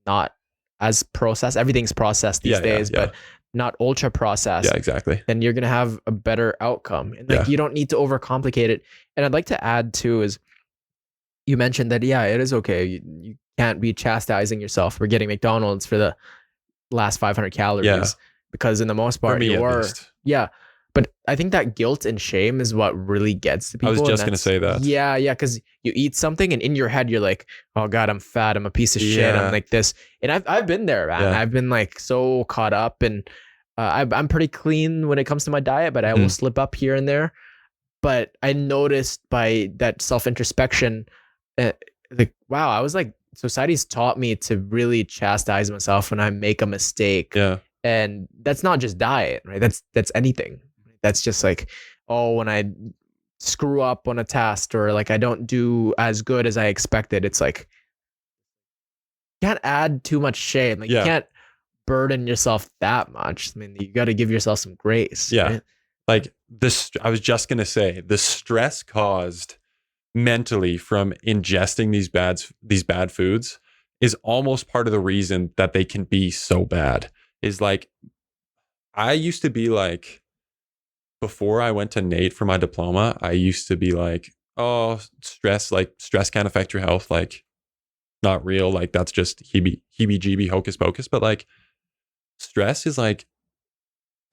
not as processed. Everything's processed these days, but not ultra processed, Yeah, exactly. then you're going to have a better outcome. And like, you don't need to overcomplicate it. And I'd like to add too, is you mentioned that, yeah, it is okay. You can't be chastising yourself for getting McDonald's for the last 500 calories because in the most part, me, you at are, least. But I think that guilt and shame is what really gets to people. I was just going to say that. Yeah. Because you eat something and in your head, you're like, oh God, I'm fat. I'm a piece of shit. I'm like this. And I've been there, man. I've been like so caught up and I'm pretty clean when it comes to my diet, but I will slip up here and there. But I noticed by that self-introspection, like, wow, I was like, society's taught me to really chastise myself when I make a mistake. Yeah. And that's not just diet, right? That's anything. That's just like, oh, when I screw up on a test or like I don't do as good as I expected, it's like, you can't add too much shame. Like you can't burden yourself that much. I mean, you got to give yourself some grace. Yeah. Right? Like this, I was just going to say the stress caused mentally from ingesting these bad foods is almost part of the reason that they can be so bad. Is like, I used to be like, before I went to NAIT for my diploma, I used to be like, oh, stress can affect your health. Like, not real. Like, that's just heebie-jeebie hocus pocus. But like, stress is like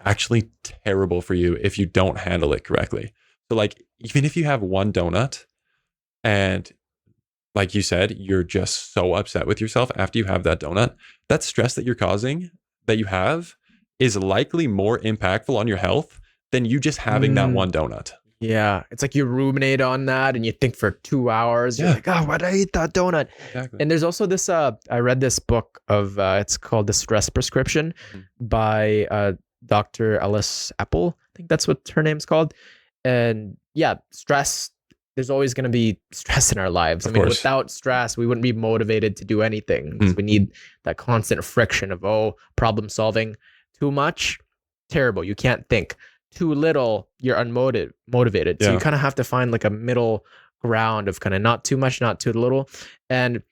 actually terrible for you if you don't handle it correctly. So like, even if you have one donut and like you said, you're just so upset with yourself after you have that donut, that stress that you're causing, that you have, is likely more impactful on your health than you just having that one donut. Yeah. It's like you ruminate on that and you think for 2 hours. You're like, oh, why did I eat that donut? Exactly. And there's also this, I read this book of, it's called The Stress Prescription by Dr. Alice Apple. I think that's what her name's called. And yeah, stress, there's always going to be stress in our lives. I mean, without stress, we wouldn't be motivated to do anything. We need that constant friction of, problem solving. Too much, terrible. You can't think. Too little, you're unmotivated. So you kind of have to find like a middle ground of kind of not too much, not too little. And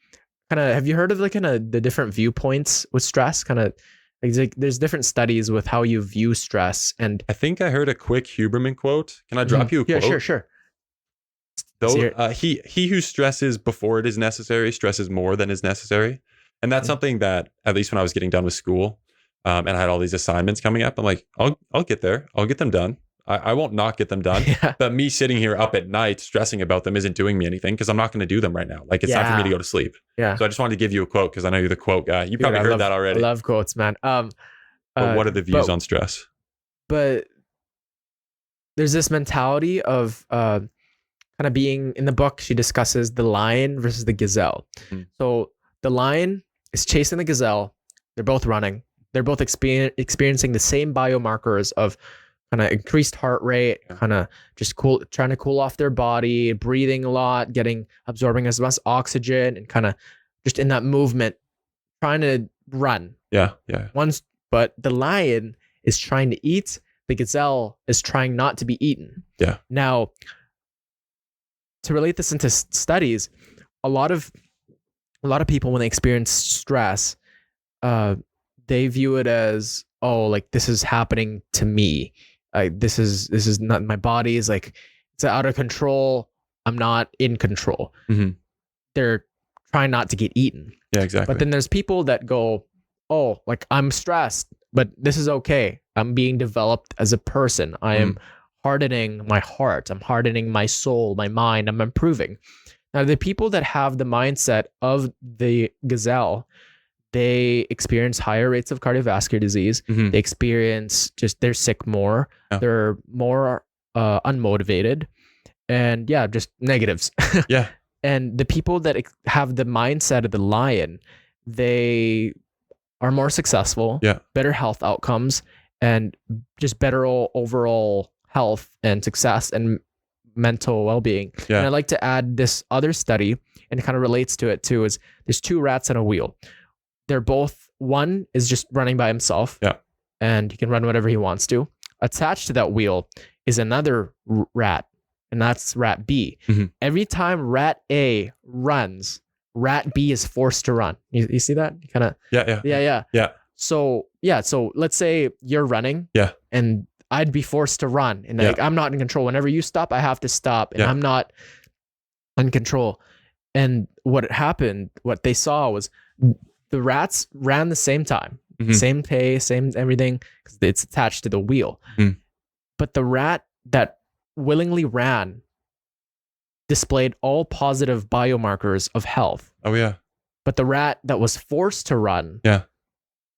kind of, have you heard of like kind of the different viewpoints with stress? Kind of like there's different studies with how you view stress. And I think I heard a quick Huberman quote. Can I drop you a quote? Yeah, sure. Though he who stresses before it is necessary stresses more than is necessary. And that's something that, at least when I was getting done with school, and I had all these assignments coming up, I'm like, I'll get there. I'll get them done. I won't not get them done. But me sitting here up at night stressing about them isn't doing me anything because I'm not going to do them right now. Like, it's time for me to go to sleep. Yeah. So I just wanted to give you a quote because I know you're the quote guy. You probably heard that already. I love quotes, man. But what are the views on stress? But there's this mentality of kind of being, in the book, she discusses the lion versus the gazelle. So the lion is chasing the gazelle. They're both running. They're both experiencing the same biomarkers of kind of increased heart rate, kind of just trying to cool off their body, breathing a lot, absorbing as much oxygen, and kind of just in that movement, trying to run. Yeah. But the lion is trying to eat. The gazelle is trying not to be eaten. Yeah. Now, to relate this into studies, a lot of people, when they experience stress, they view it as, like, this is happening to me. This is not, my body is like, it's out of control. I'm not in control. They're trying not to get eaten. Yeah, exactly. But then there's people that go, like, I'm stressed, but this is okay. I'm being developed as a person. I am hardening my heart. I'm hardening my soul, my mind. I'm improving. Now, the people that have the mindset of the gazelle, they experience higher rates of cardiovascular disease. They experience they're sick more. They're more unmotivated, and just negatives. And the people that have the mindset of the lion, they are more successful, better health outcomes, and just better overall health and success and mental well-being. And I'd like to add this other study, and it kind of relates to it too, is there's two rats on a wheel. They're both, one is just running by himself, and he can run whatever he wants to. Attached to that wheel is another rat, and that's rat B. Every time rat A runs, rat B is forced to run. You see that? Kind of. Yeah. So let's say you're running. Yeah. And I'd be forced to run, and like I'm not in control. Whenever you stop, I have to stop, and I'm not in control. And what happened, what they saw was the rats ran the same time, same pace, same everything, because it's attached to the wheel. But the rat that willingly ran displayed all positive biomarkers of health. Oh yeah. But the rat that was forced to run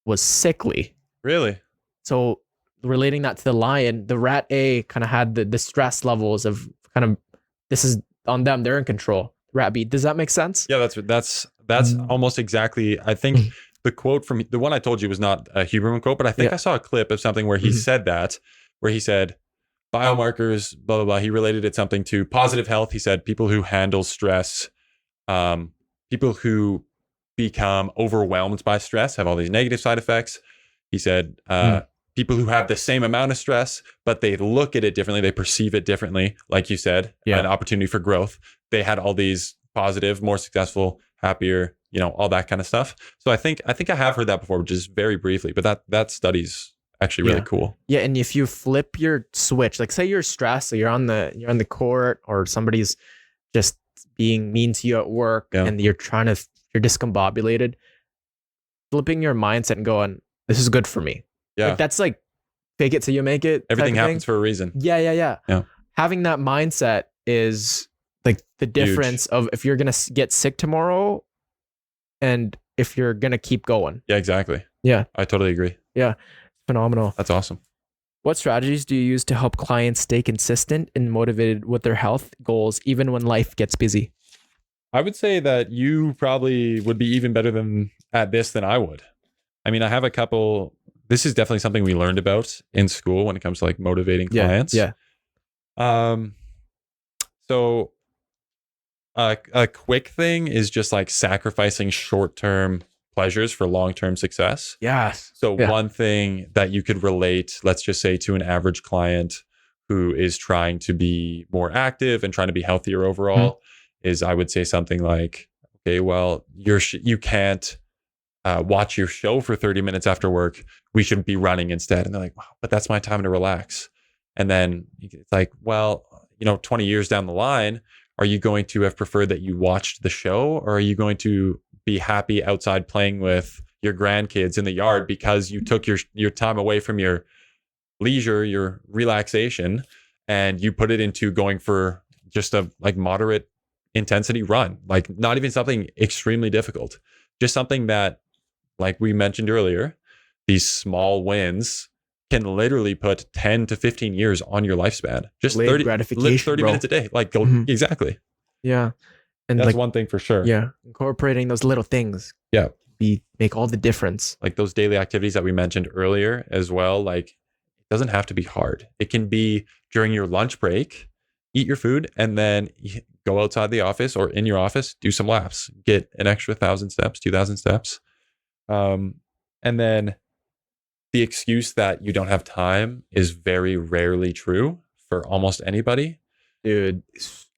was sickly. Really? So relating that to the lion, the rat A kind of had the stress levels of kind of, this is on them, they're in control. Rat B, does that make sense? Yeah, that's almost exactly. I think the quote from the one I told you was not a Huberman quote, but I think I saw a clip of something where he said that, where he said biomarkers, blah blah blah. He related it something to positive health. He said people who handle stress, people who become overwhelmed by stress have all these negative side effects. He said people who have the same amount of stress, but they look at it differently, they perceive it differently, like you said, an opportunity for growth. They had all these positive, more successful, happier, all that kind of stuff. So I think I have heard that before, just very briefly, but that study's actually really cool. Yeah, and if you flip your switch, like say you're stressed, so you're on the court, or somebody's just being mean to you at work, and you're discombobulated, flipping your mindset and going, this is good for me. Yeah. Like that's like fake it till you make it. Everything happens for a reason. Yeah. Having that mindset is like the difference of if you're going to get sick tomorrow and if you're going to keep going. Yeah, exactly. Yeah. I totally agree. Yeah. Phenomenal. That's awesome. What strategies do you use to help clients stay consistent and motivated with their health goals, even when life gets busy? I would say that you probably would be even better at this than I would. I mean, I have a couple. This is definitely something we learned about in school when it comes to like motivating clients. Yeah. So a quick thing is just like sacrificing short-term pleasures for long-term success. Yes. So one thing that you could relate, let's just say, to an average client who is trying to be more active and trying to be healthier overall is, I would say something like, okay, well, you can't watch your show for 30 minutes after work. We should be running instead. And they're like, wow, but that's my time to relax. And then it's like, well, 20 years down the line, are you going to have preferred that you watched the show, or are you going to be happy outside playing with your grandkids in the yard because you took your time away from your leisure, your relaxation, and you put it into going for just a like moderate intensity run, like not even something extremely difficult, just something that, like we mentioned earlier, these small wins can literally put 10 to 15 years on your lifespan. Just 30 minutes a day. Like go exactly. Yeah. And that's like, one thing for sure. Yeah. Incorporating those little things. Yeah. Make all the difference. Like those daily activities that we mentioned earlier as well. Like it doesn't have to be hard. It can be during your lunch break, eat your food, and then go outside the office or in your office, do some laps, get an extra 1,000 steps, 2,000 steps. And then the excuse that you don't have time is very rarely true for almost anybody. Dude,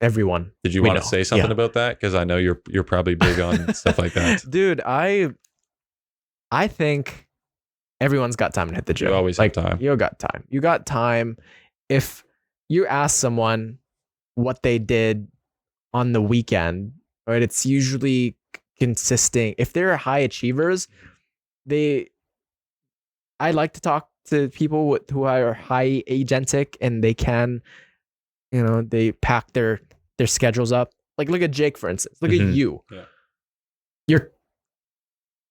everyone. Did you want to say something about that? Because I know you're probably big on stuff like that. Dude, I think everyone's got time to hit the gym. You always have time. You got time. You got time. If you ask someone what they did on the weekend, right? It's usually consistent. If they're high achievers, I like to talk to people who are high agentic and they can, they pack their schedules up. Like look at Jake, for instance. Look at you. Yeah. You're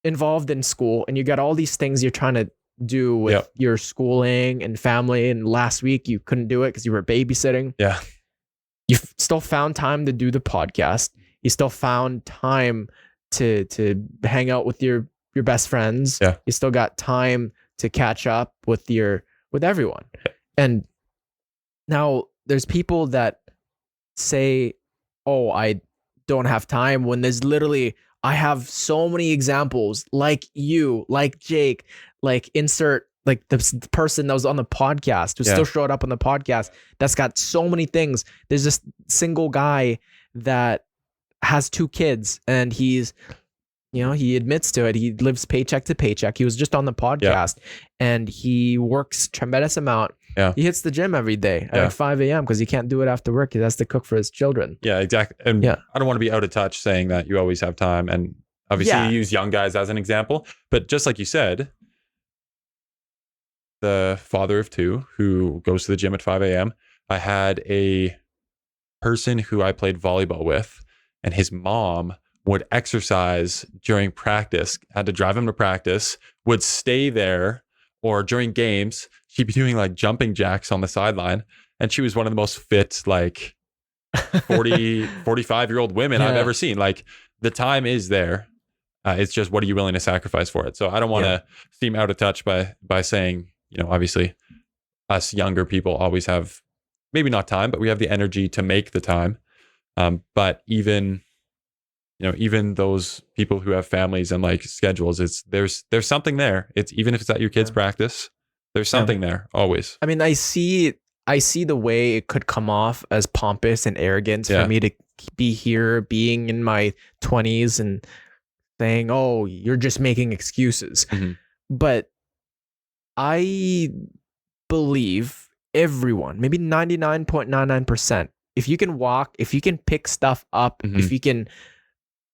involved in school and you got all these things you're trying to do with your schooling and family. And last week you couldn't do it because you were babysitting. Yeah. You still found time to do the podcast. You still found time to hang out with your best friends. Yeah. You still got time to catch up with everyone. And now there's people that say, oh, I don't have time, when there's literally, I have so many examples like you, like Jake, like insert like the person that was on the podcast who still showed up on the podcast that's got so many things. There's this single guy that has 2 kids and he's You know, he admits to it. He lives paycheck to paycheck. He was just on the podcast and he works tremendous amount. Yeah. He hits the gym every day at like 5 a.m. because he can't do it after work. He has to cook for his children. Yeah, exactly. And I don't want to be out of touch saying that you always have time. And obviously you use young guys as an example. But just like you said, the father of two who goes to the gym at 5 a.m., I had a person who I played volleyball with, and his mom would exercise during practice, had to drive him to practice, would stay there, or during games, she'd be doing like jumping jacks on the sideline. And she was one of the most fit, like 45-year-old women I've ever seen. Like the time is there. It's just, what are you willing to sacrifice for it? So I don't want to seem out of touch by saying, you know, obviously us younger people always have, maybe not time, but we have the energy to make the time. But even those people who have families and like schedules, there's something there. It's, even if it's at your kid's practice, there's something there always. I mean, I see the way it could come off as pompous and arrogant for me to be here, being in my 20s and saying, oh, you're just making excuses. Mm-hmm. But I believe everyone, maybe 99.99%, if you can walk, if you can pick stuff up, if you can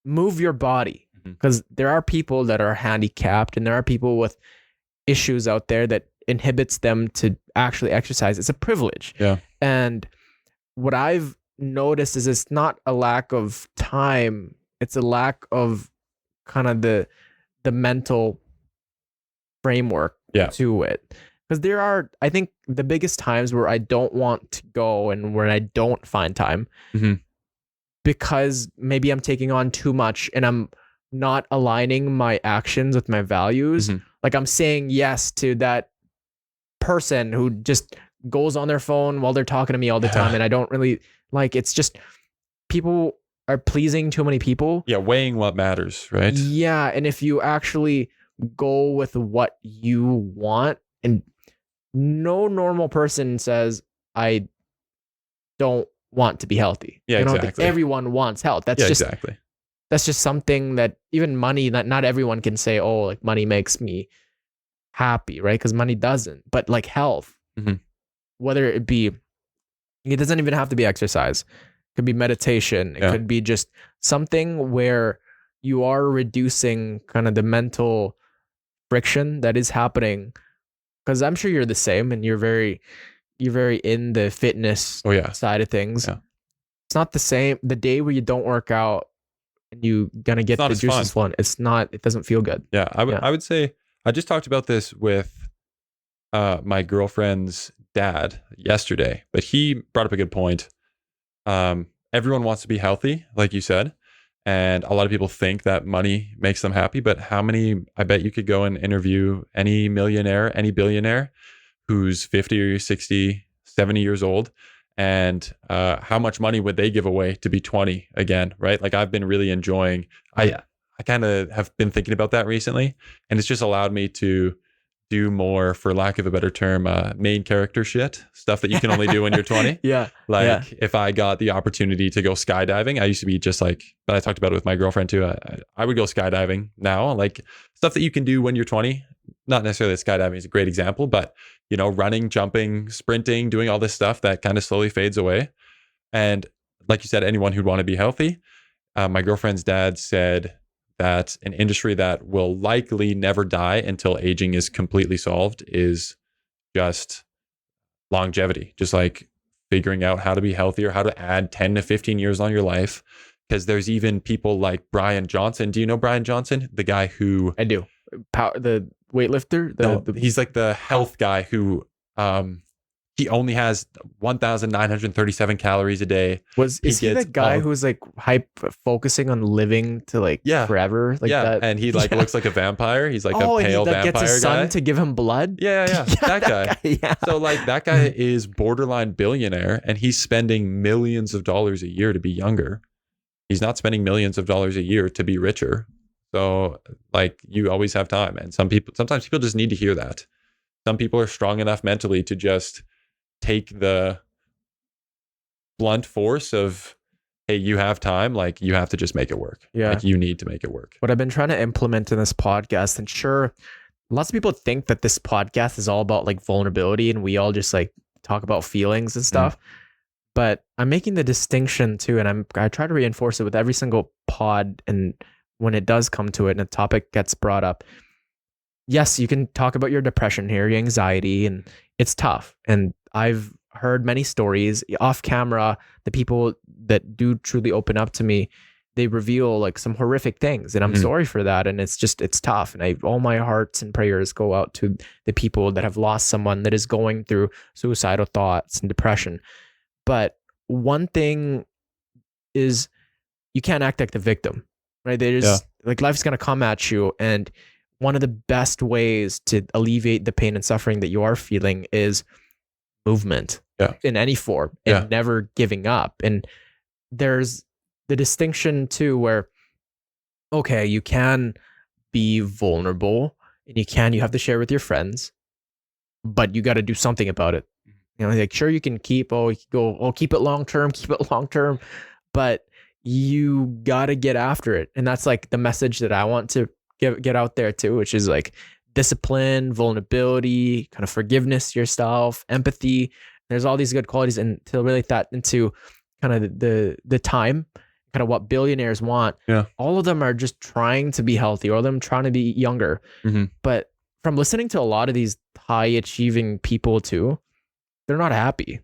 move your body, because there are people that are handicapped and there are people with issues out there that inhibits them to actually exercise. It's a privilege. Yeah. And what I've noticed is it's not a lack of time. It's a lack of kind of the mental framework to it. Because there are, I think, the biggest times where I don't want to go and where I don't find time because maybe I'm taking on too much and I'm not aligning my actions with my values. Like I'm saying yes to that person who just goes on their phone while they're talking to me all the time. And I don't really like, it's just people are pleasing too many people. Yeah, weighing what matters, right? Yeah. And if you actually go with what you want, and no normal person says, I don't want to be healthy. Yeah, exactly. Everyone wants health. That's just something that even money, that not everyone can say, oh, like money makes me happy, right? Because money doesn't. But like health, whether it doesn't even have to be exercise. It could be meditation. It could be just something where you are reducing kind of the mental friction that is happening. Because I'm sure you're the same, and you're very in the fitness side of things. Yeah. It's not the same. The day where you don't work out and you gonna get the juices flowing, it doesn't feel good. Yeah, I would say I just talked about this with my girlfriend's dad yesterday, but he brought up a good point. Everyone wants to be healthy, like you said. And a lot of people think that money makes them happy, but I bet you could go and interview any millionaire, any billionaire who's 50 or 60, 70 years old. And how much money would they give away to be 20 again, right? Like I've been really enjoying, I kind of have been thinking about that recently. And it's just allowed me to do more, for lack of a better term, main character shit, stuff that you can only do when you're 20. If I got the opportunity to go skydiving, I used to be just like, but I talked about it with my girlfriend too. I would go skydiving now, like stuff that you can do when you're 20. Not necessarily that skydiving is a great example, but running, jumping, sprinting, doing all this stuff that kind of slowly fades away. And like you said, anyone who'd want to be healthy, my girlfriend's dad said that an industry that will likely never die until aging is completely solved is just longevity, just like figuring out how to be healthier, how to add 10 to 15 years on your life. Because there's even people like Brian Johnson. Do you know Brian Johnson? The guy who... I do. The weightlifter? He's like the health guy who... he only has 1,937 calories a day. Is he the guy who's like focusing on living to like forever? Like that? And he looks like a vampire. He's like a pale vampire guy. Gets his son to give him blood? Yeah. That guy. So like that guy is borderline billionaire, and he's spending millions of dollars a year to be younger. He's not spending millions of dollars a year to be richer. So like you always have time. And sometimes people just need to hear that. Some people are strong enough mentally to just take the blunt force of hey, you have time, like you have to just make it work. Yeah. Like you need to make it work. What I've been trying to implement in this podcast, and sure, lots of people think that this podcast is all about like vulnerability and we all just like talk about feelings and stuff. But I'm making the distinction too, and I try to reinforce it with every single pod. And when it does come to it and a topic gets brought up, yes, you can talk about your depression here, your anxiety, and it's tough. And I've heard many stories off camera. The people that do truly open up to me, they reveal like some horrific things, and I'm sorry for that. And it's tough. And all my hearts and prayers go out to the people that have lost someone that is going through suicidal thoughts and depression. But one thing is you can't act like the victim, right? There's like life's going to come at you. And one of the best ways to alleviate the pain and suffering that you are feeling is movement in any form and never giving up. And there's the distinction too, where, okay, you can be vulnerable and you have to share with your friends, but you got to do something about it. You know, like sure you can keep it long term, but you got to get after it. And that's like the message that I want to get out there too, which is like discipline, vulnerability, kind of forgiveness yourself, empathy. There's all these good qualities, and to relate that into kind of the time, kind of what billionaires want. Yeah. All of them are just trying to be healthy, all of them trying to be younger. But from listening to a lot of these high achieving people too, they're not happy.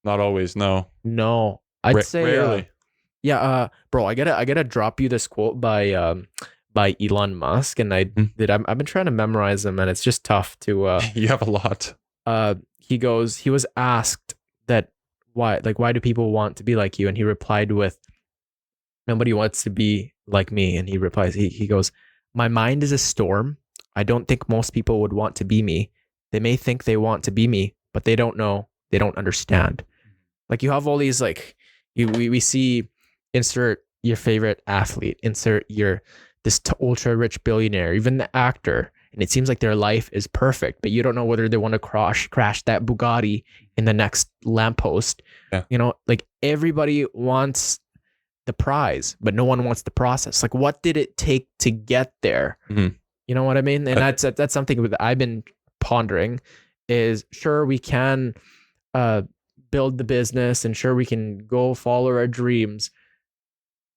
Not always. No. I'd say rarely. Bro, I gotta drop you this quote by Elon Musk, and I've been trying to memorize them, and it's just tough to. You have a lot. He was asked that why do people want to be like you, and he replied with, nobody wants to be like me. And he replies, he goes, my mind is a storm. I don't think most people would want to be me. They may think they want to be me, but they don't know. They don't understand. Like you have all these like we see, insert your favorite athlete, insert this ultra rich billionaire, even the actor, and it seems like their life is perfect, but you don't know whether they want to crash that Bugatti in the next lamppost. Yeah. You know, like everybody wants the prize, but no one wants the process. Like, what did it take to get there? You know what I mean? And that's something that I've been pondering. Is sure we can build the business, and sure we can go follow our dreams,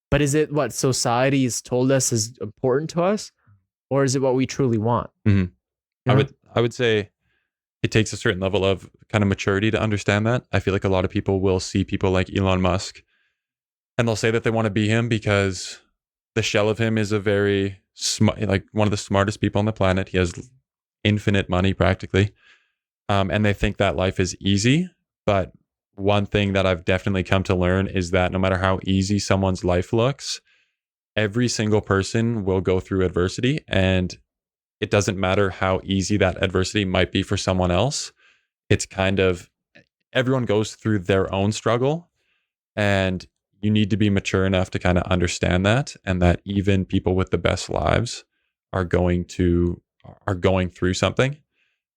but is it what society's told us is important to us, or is it what we truly want? I would say it takes a certain level of kind of maturity to understand that. I feel like a lot of people will see people like Elon Musk, and they'll say that they want to be him because the shell of him is a very smart, like one of the smartest people on the planet. He has infinite money practically. And they think that life is easy. But one thing that I've definitely come to learn is that no matter how easy someone's life looks, every single person will go through adversity. And it doesn't matter how easy that adversity might be for someone else. It's kind of, everyone goes through their own struggle. And you need to be mature enough to kind of understand that. And that even people with the best lives are going through something.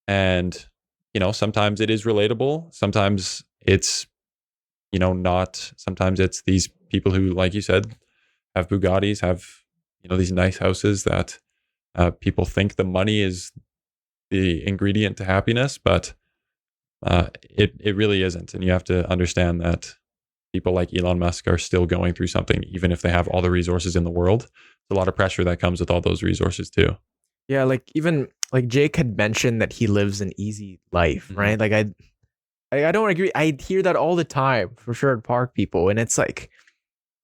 And you know, sometimes it is relatable. Sometimes it's, not. Sometimes it's these people who, like you said, have Bugattis, have, these nice houses that people think the money is the ingredient to happiness, but it really isn't. And you have to understand that people like Elon Musk are still going through something, even if they have all the resources in the world. There's a lot of pressure that comes with all those resources too. Yeah, like even like Jake had mentioned that he lives an easy life, right? Like I don't agree. I hear that all the time for sure at park people, and it's like,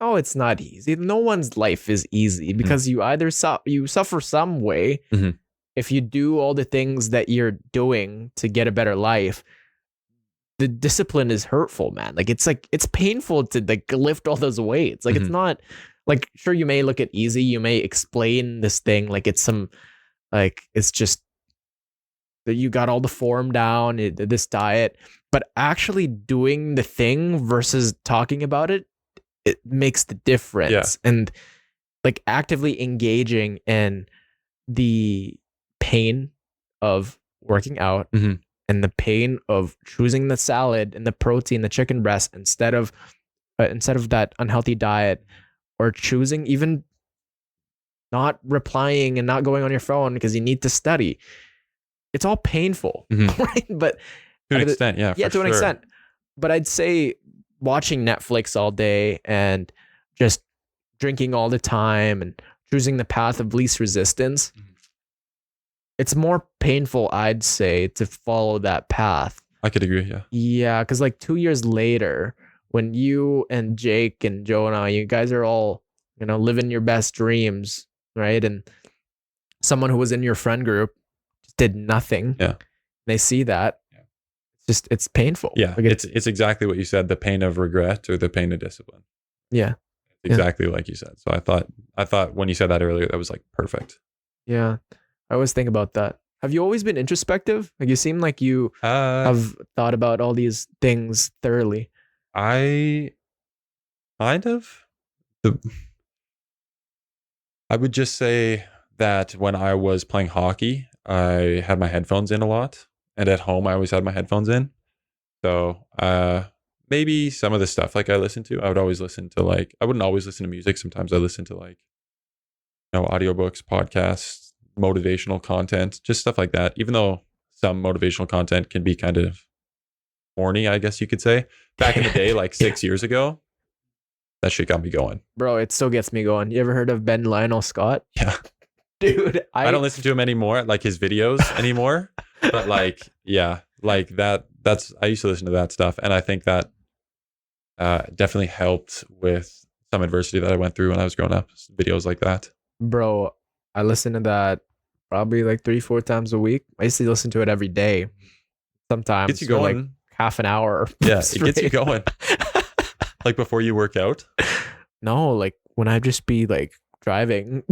oh, it's not easy. No one's life is easy because you either you suffer some way if you do all the things that you're doing to get a better life. The discipline is hurtful, man. Like it's painful to like lift all those weights. Like it's not like, sure, you may look at easy, you may explain this thing like it's some. Like, it's just that you got all the form down, this diet, but actually doing the thing versus talking about it, it makes the difference. Yeah. And like actively engaging in the pain of working out and the pain of choosing the salad and the protein, the chicken breast, instead of instead of that unhealthy diet, or choosing even not replying and not going on your phone because you need to study. It's all painful, right? But To an extent, yeah. yeah, to an extent. But I'd say watching Netflix all day and just drinking all the time and choosing the path of least resistance, it's more painful, I'd say, to follow that path. I could agree, yeah. Yeah, because like 2 years later, when you and Jake and Joe and I, you guys are all, living your best dreams, right? And someone who was in your friend group just did nothing. Yeah. They see that. It's painful. Yeah, Like it's exactly what you said, the pain of regret or the pain of discipline. Yeah. Exactly like you said. So I thought when you said that earlier, that was like perfect. Yeah. I always think about that. Have you always been introspective? Like, you seem like you have thought about all these things thoroughly. I kind of. I would just say that when I was playing hockey, I had my headphones in a lot. And at home, I always had my headphones in. So maybe some of the stuff like I listened to, I would always listen to I wouldn't always listen to music. Sometimes I listen to audiobooks, podcasts, motivational content, just stuff like that. Even though some motivational content can be kind of corny, I guess you could say. Back in the day, like 6 years ago, that shit got me going. Bro, it still gets me going. You ever heard of Ben Lionel Scott? Yeah. Dude, I don't listen to him anymore, like his videos anymore. But that's I used to listen to that stuff. And I think that definitely helped with some adversity that I went through when I was growing up. Videos like that. Bro, I listen to that probably like 3-4 times a week. I used to listen to it every day. Sometimes Gets you going. like half an hour. Yeah, it gets you going. Like before you work out? No, like when I just be like driving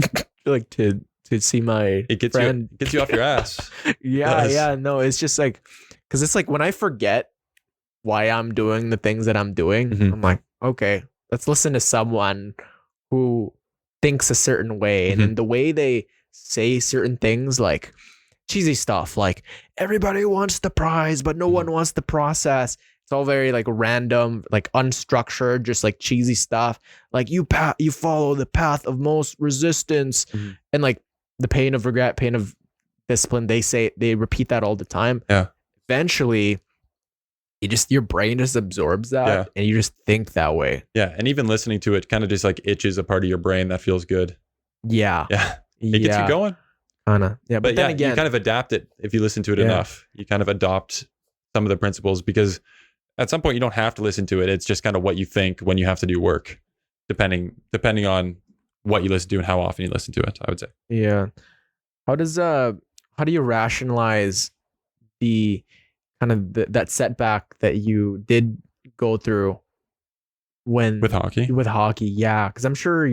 like to see my friend. It gets you off your ass. Yeah. No, it's just like, because it's like when I forget why I'm doing the things that I'm doing, I'm like, okay, let's listen to someone who thinks a certain way. And then the way they say certain things, like cheesy stuff, like everybody wants the prize, but no one wants the process. It's all very like random, like unstructured, just like cheesy stuff. Like you follow the path of most resistance, and like the pain of regret, pain of discipline. They repeat that all the time. Yeah. Eventually, your brain just absorbs that, and you just think that way. Yeah, and even listening to it kind of just like itches a part of your brain that feels good. Yeah. Yeah. It gets you going. Kinda. Yeah, but then again, you kind of adapt it if you listen to it enough. You kind of adopt some of the principles, because at some point you don't have to listen to it. It's just kind of what you think when you have to do work, depending on what you listen to and how often you listen to it, I would say. Yeah. How do you rationalize the kind of that setback that you did go through with hockey? Yeah, because I'm sure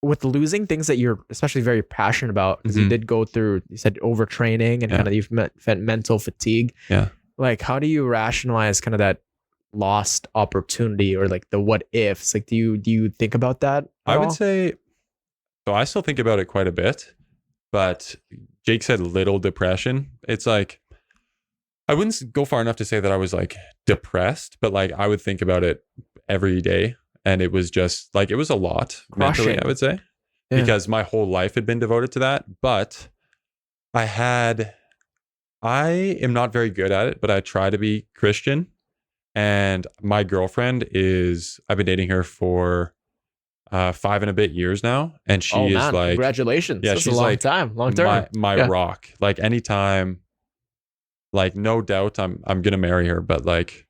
with losing things that you're especially very passionate about, because you did go through, you said overtraining and kind of you've felt mental fatigue. Yeah. Like, how do you rationalize kind of that lost opportunity, or like the what ifs? Like, do you think about that at all? Would say, so I still think about it quite a bit, but Jake said little depression. It's like, I wouldn't go far enough to say that I was like depressed, but like I would think about it every day. And it was just like, it was a lot mentally, I would say, because my whole life had been devoted to that. But I am not very good at it, but I try to be Christian. And my girlfriend I've been dating her for 5 and a bit years now. And she is like, congratulations. Yeah, that's she's a long like time, long term. My rock. Like anytime, like no doubt I'm going to marry her, but like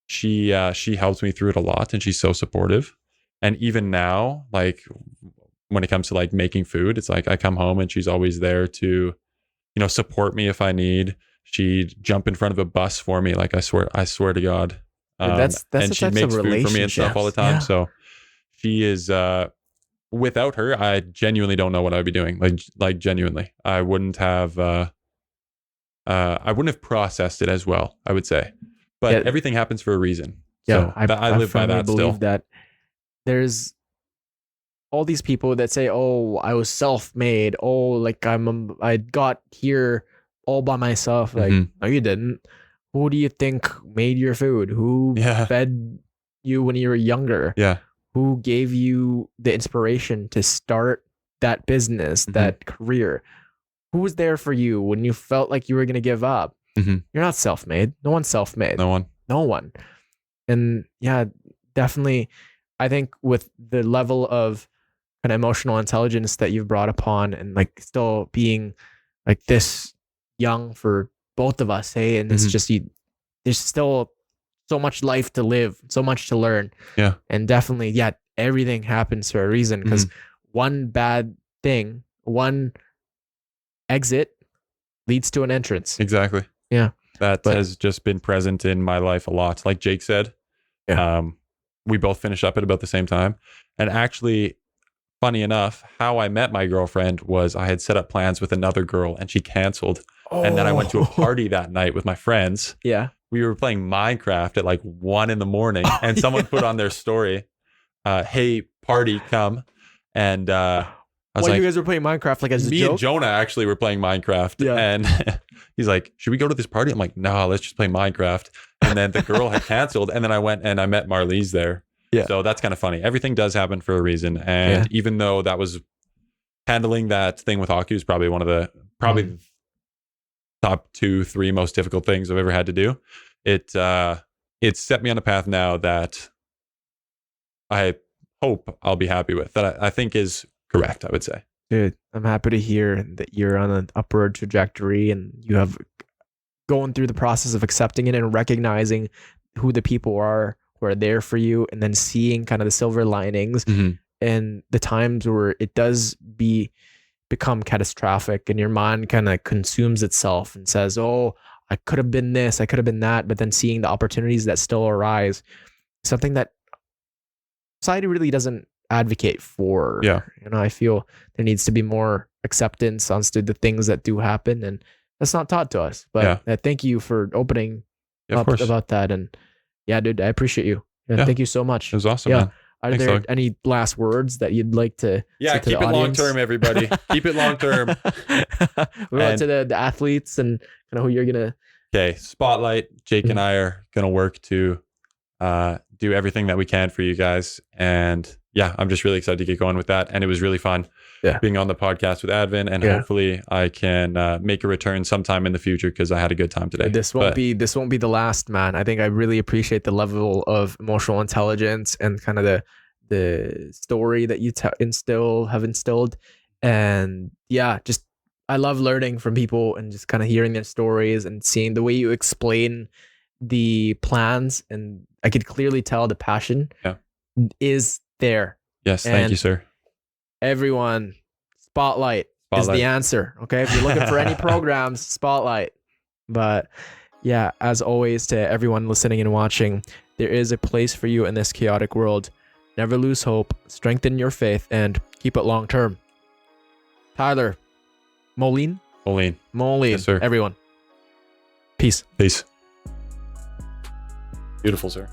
she helps me through it a lot, and she's so supportive. And even now, like when it comes to like making food, it's like I come home and she's always there to, support me if I need. She'd jump in front of a bus for me. Like I swear to God. That's and she makes food for me and stuff all the time. Yeah. So she is, without her, I genuinely don't know what I'd be doing. Like genuinely, I wouldn't have processed it as well, I would say. But everything happens for a reason. Yeah, so I live by that still. That there's all these people that say, "Oh, I was self-made. Oh, like I got here all by myself." Like, no, you didn't. Who do you think made your food? Who fed you when you were younger? Yeah. Who gave you the inspiration to start that business, that career? Who was there for you when you felt like you were going to give up? You're not self-made. No one's self-made. No one. And yeah, definitely, I think with the level of kind of emotional intelligence that you've brought upon, and like still being like this young for both of us, hey, and it's just there's still so much life to live, so much to learn. Yeah. And definitely, yeah, everything happens for a reason, because one bad thing, one exit leads to an entrance. Exactly. Yeah. That has just been present in my life a lot. Like Jake said, we both finished up at about the same time. And actually, funny enough, how I met my girlfriend was I had set up plans with another girl and she canceled. And then I went to a party that night with my friends. Yeah. We were playing Minecraft at like 1 a.m. and someone put on their story, hey, party, come. And I was like, you guys were playing Minecraft like as a me joke? and Jonah actually were playing Minecraft. Yeah. And he's like, should we go to this party? I'm like, no, let's just play Minecraft. And then the girl had canceled. And then I went and I met Marlies there. Yeah. So that's kind of funny. Everything does happen for a reason. And even though that was handling that thing with hockey was probably one of the top 2-3 most difficult things I've ever had to do. It set me on a path now that I hope I'll be happy with, that I think is correct, I would say. Dude, I'm happy to hear that you're on an upward trajectory and you have going through the process of accepting it and recognizing who the people are who are there for you, and then seeing kind of the silver linings and the times where it does become catastrophic and your mind kind of consumes itself and says, oh, I could have been this, I could have been that, but then seeing the opportunities that still arise, something that society really doesn't advocate for. Yeah. You know, I feel there needs to be more acceptance onto the things that do happen, and that's not taught to us. But thank you for opening up about that. And yeah, dude, I appreciate you. Yeah. Thank you so much. It was awesome, man. Are Thanks, there Doug. any last words that you'd like to say to keep the it long audience? term, everybody. Keep it long term. What about to the athletes and kind of who you're gonna? Okay, spotlight. Jake and I are gonna work to do everything that we can for you guys, and yeah, I'm just really excited to get going with that. And it was really fun being on the podcast with Advin, and hopefully I can make a return sometime in the future, because I had a good time today. This won't be the last, man. I think I really appreciate the level of emotional intelligence and kind of the story that you have instilled. And yeah, just I love learning from people and just kind of hearing their stories and seeing the way you explain the plans, and I could clearly tell the passion is there. Yes, thank you, sir. Everyone, Spotlight is the answer. Okay, if you're looking for any programs, Spotlight. But yeah, as always, to everyone listening and watching, there is a place for you in this chaotic world. Never lose hope, strengthen your faith, and keep it long term. Tyler, Moline. Yes, sir. Everyone, peace. Beautiful, sir.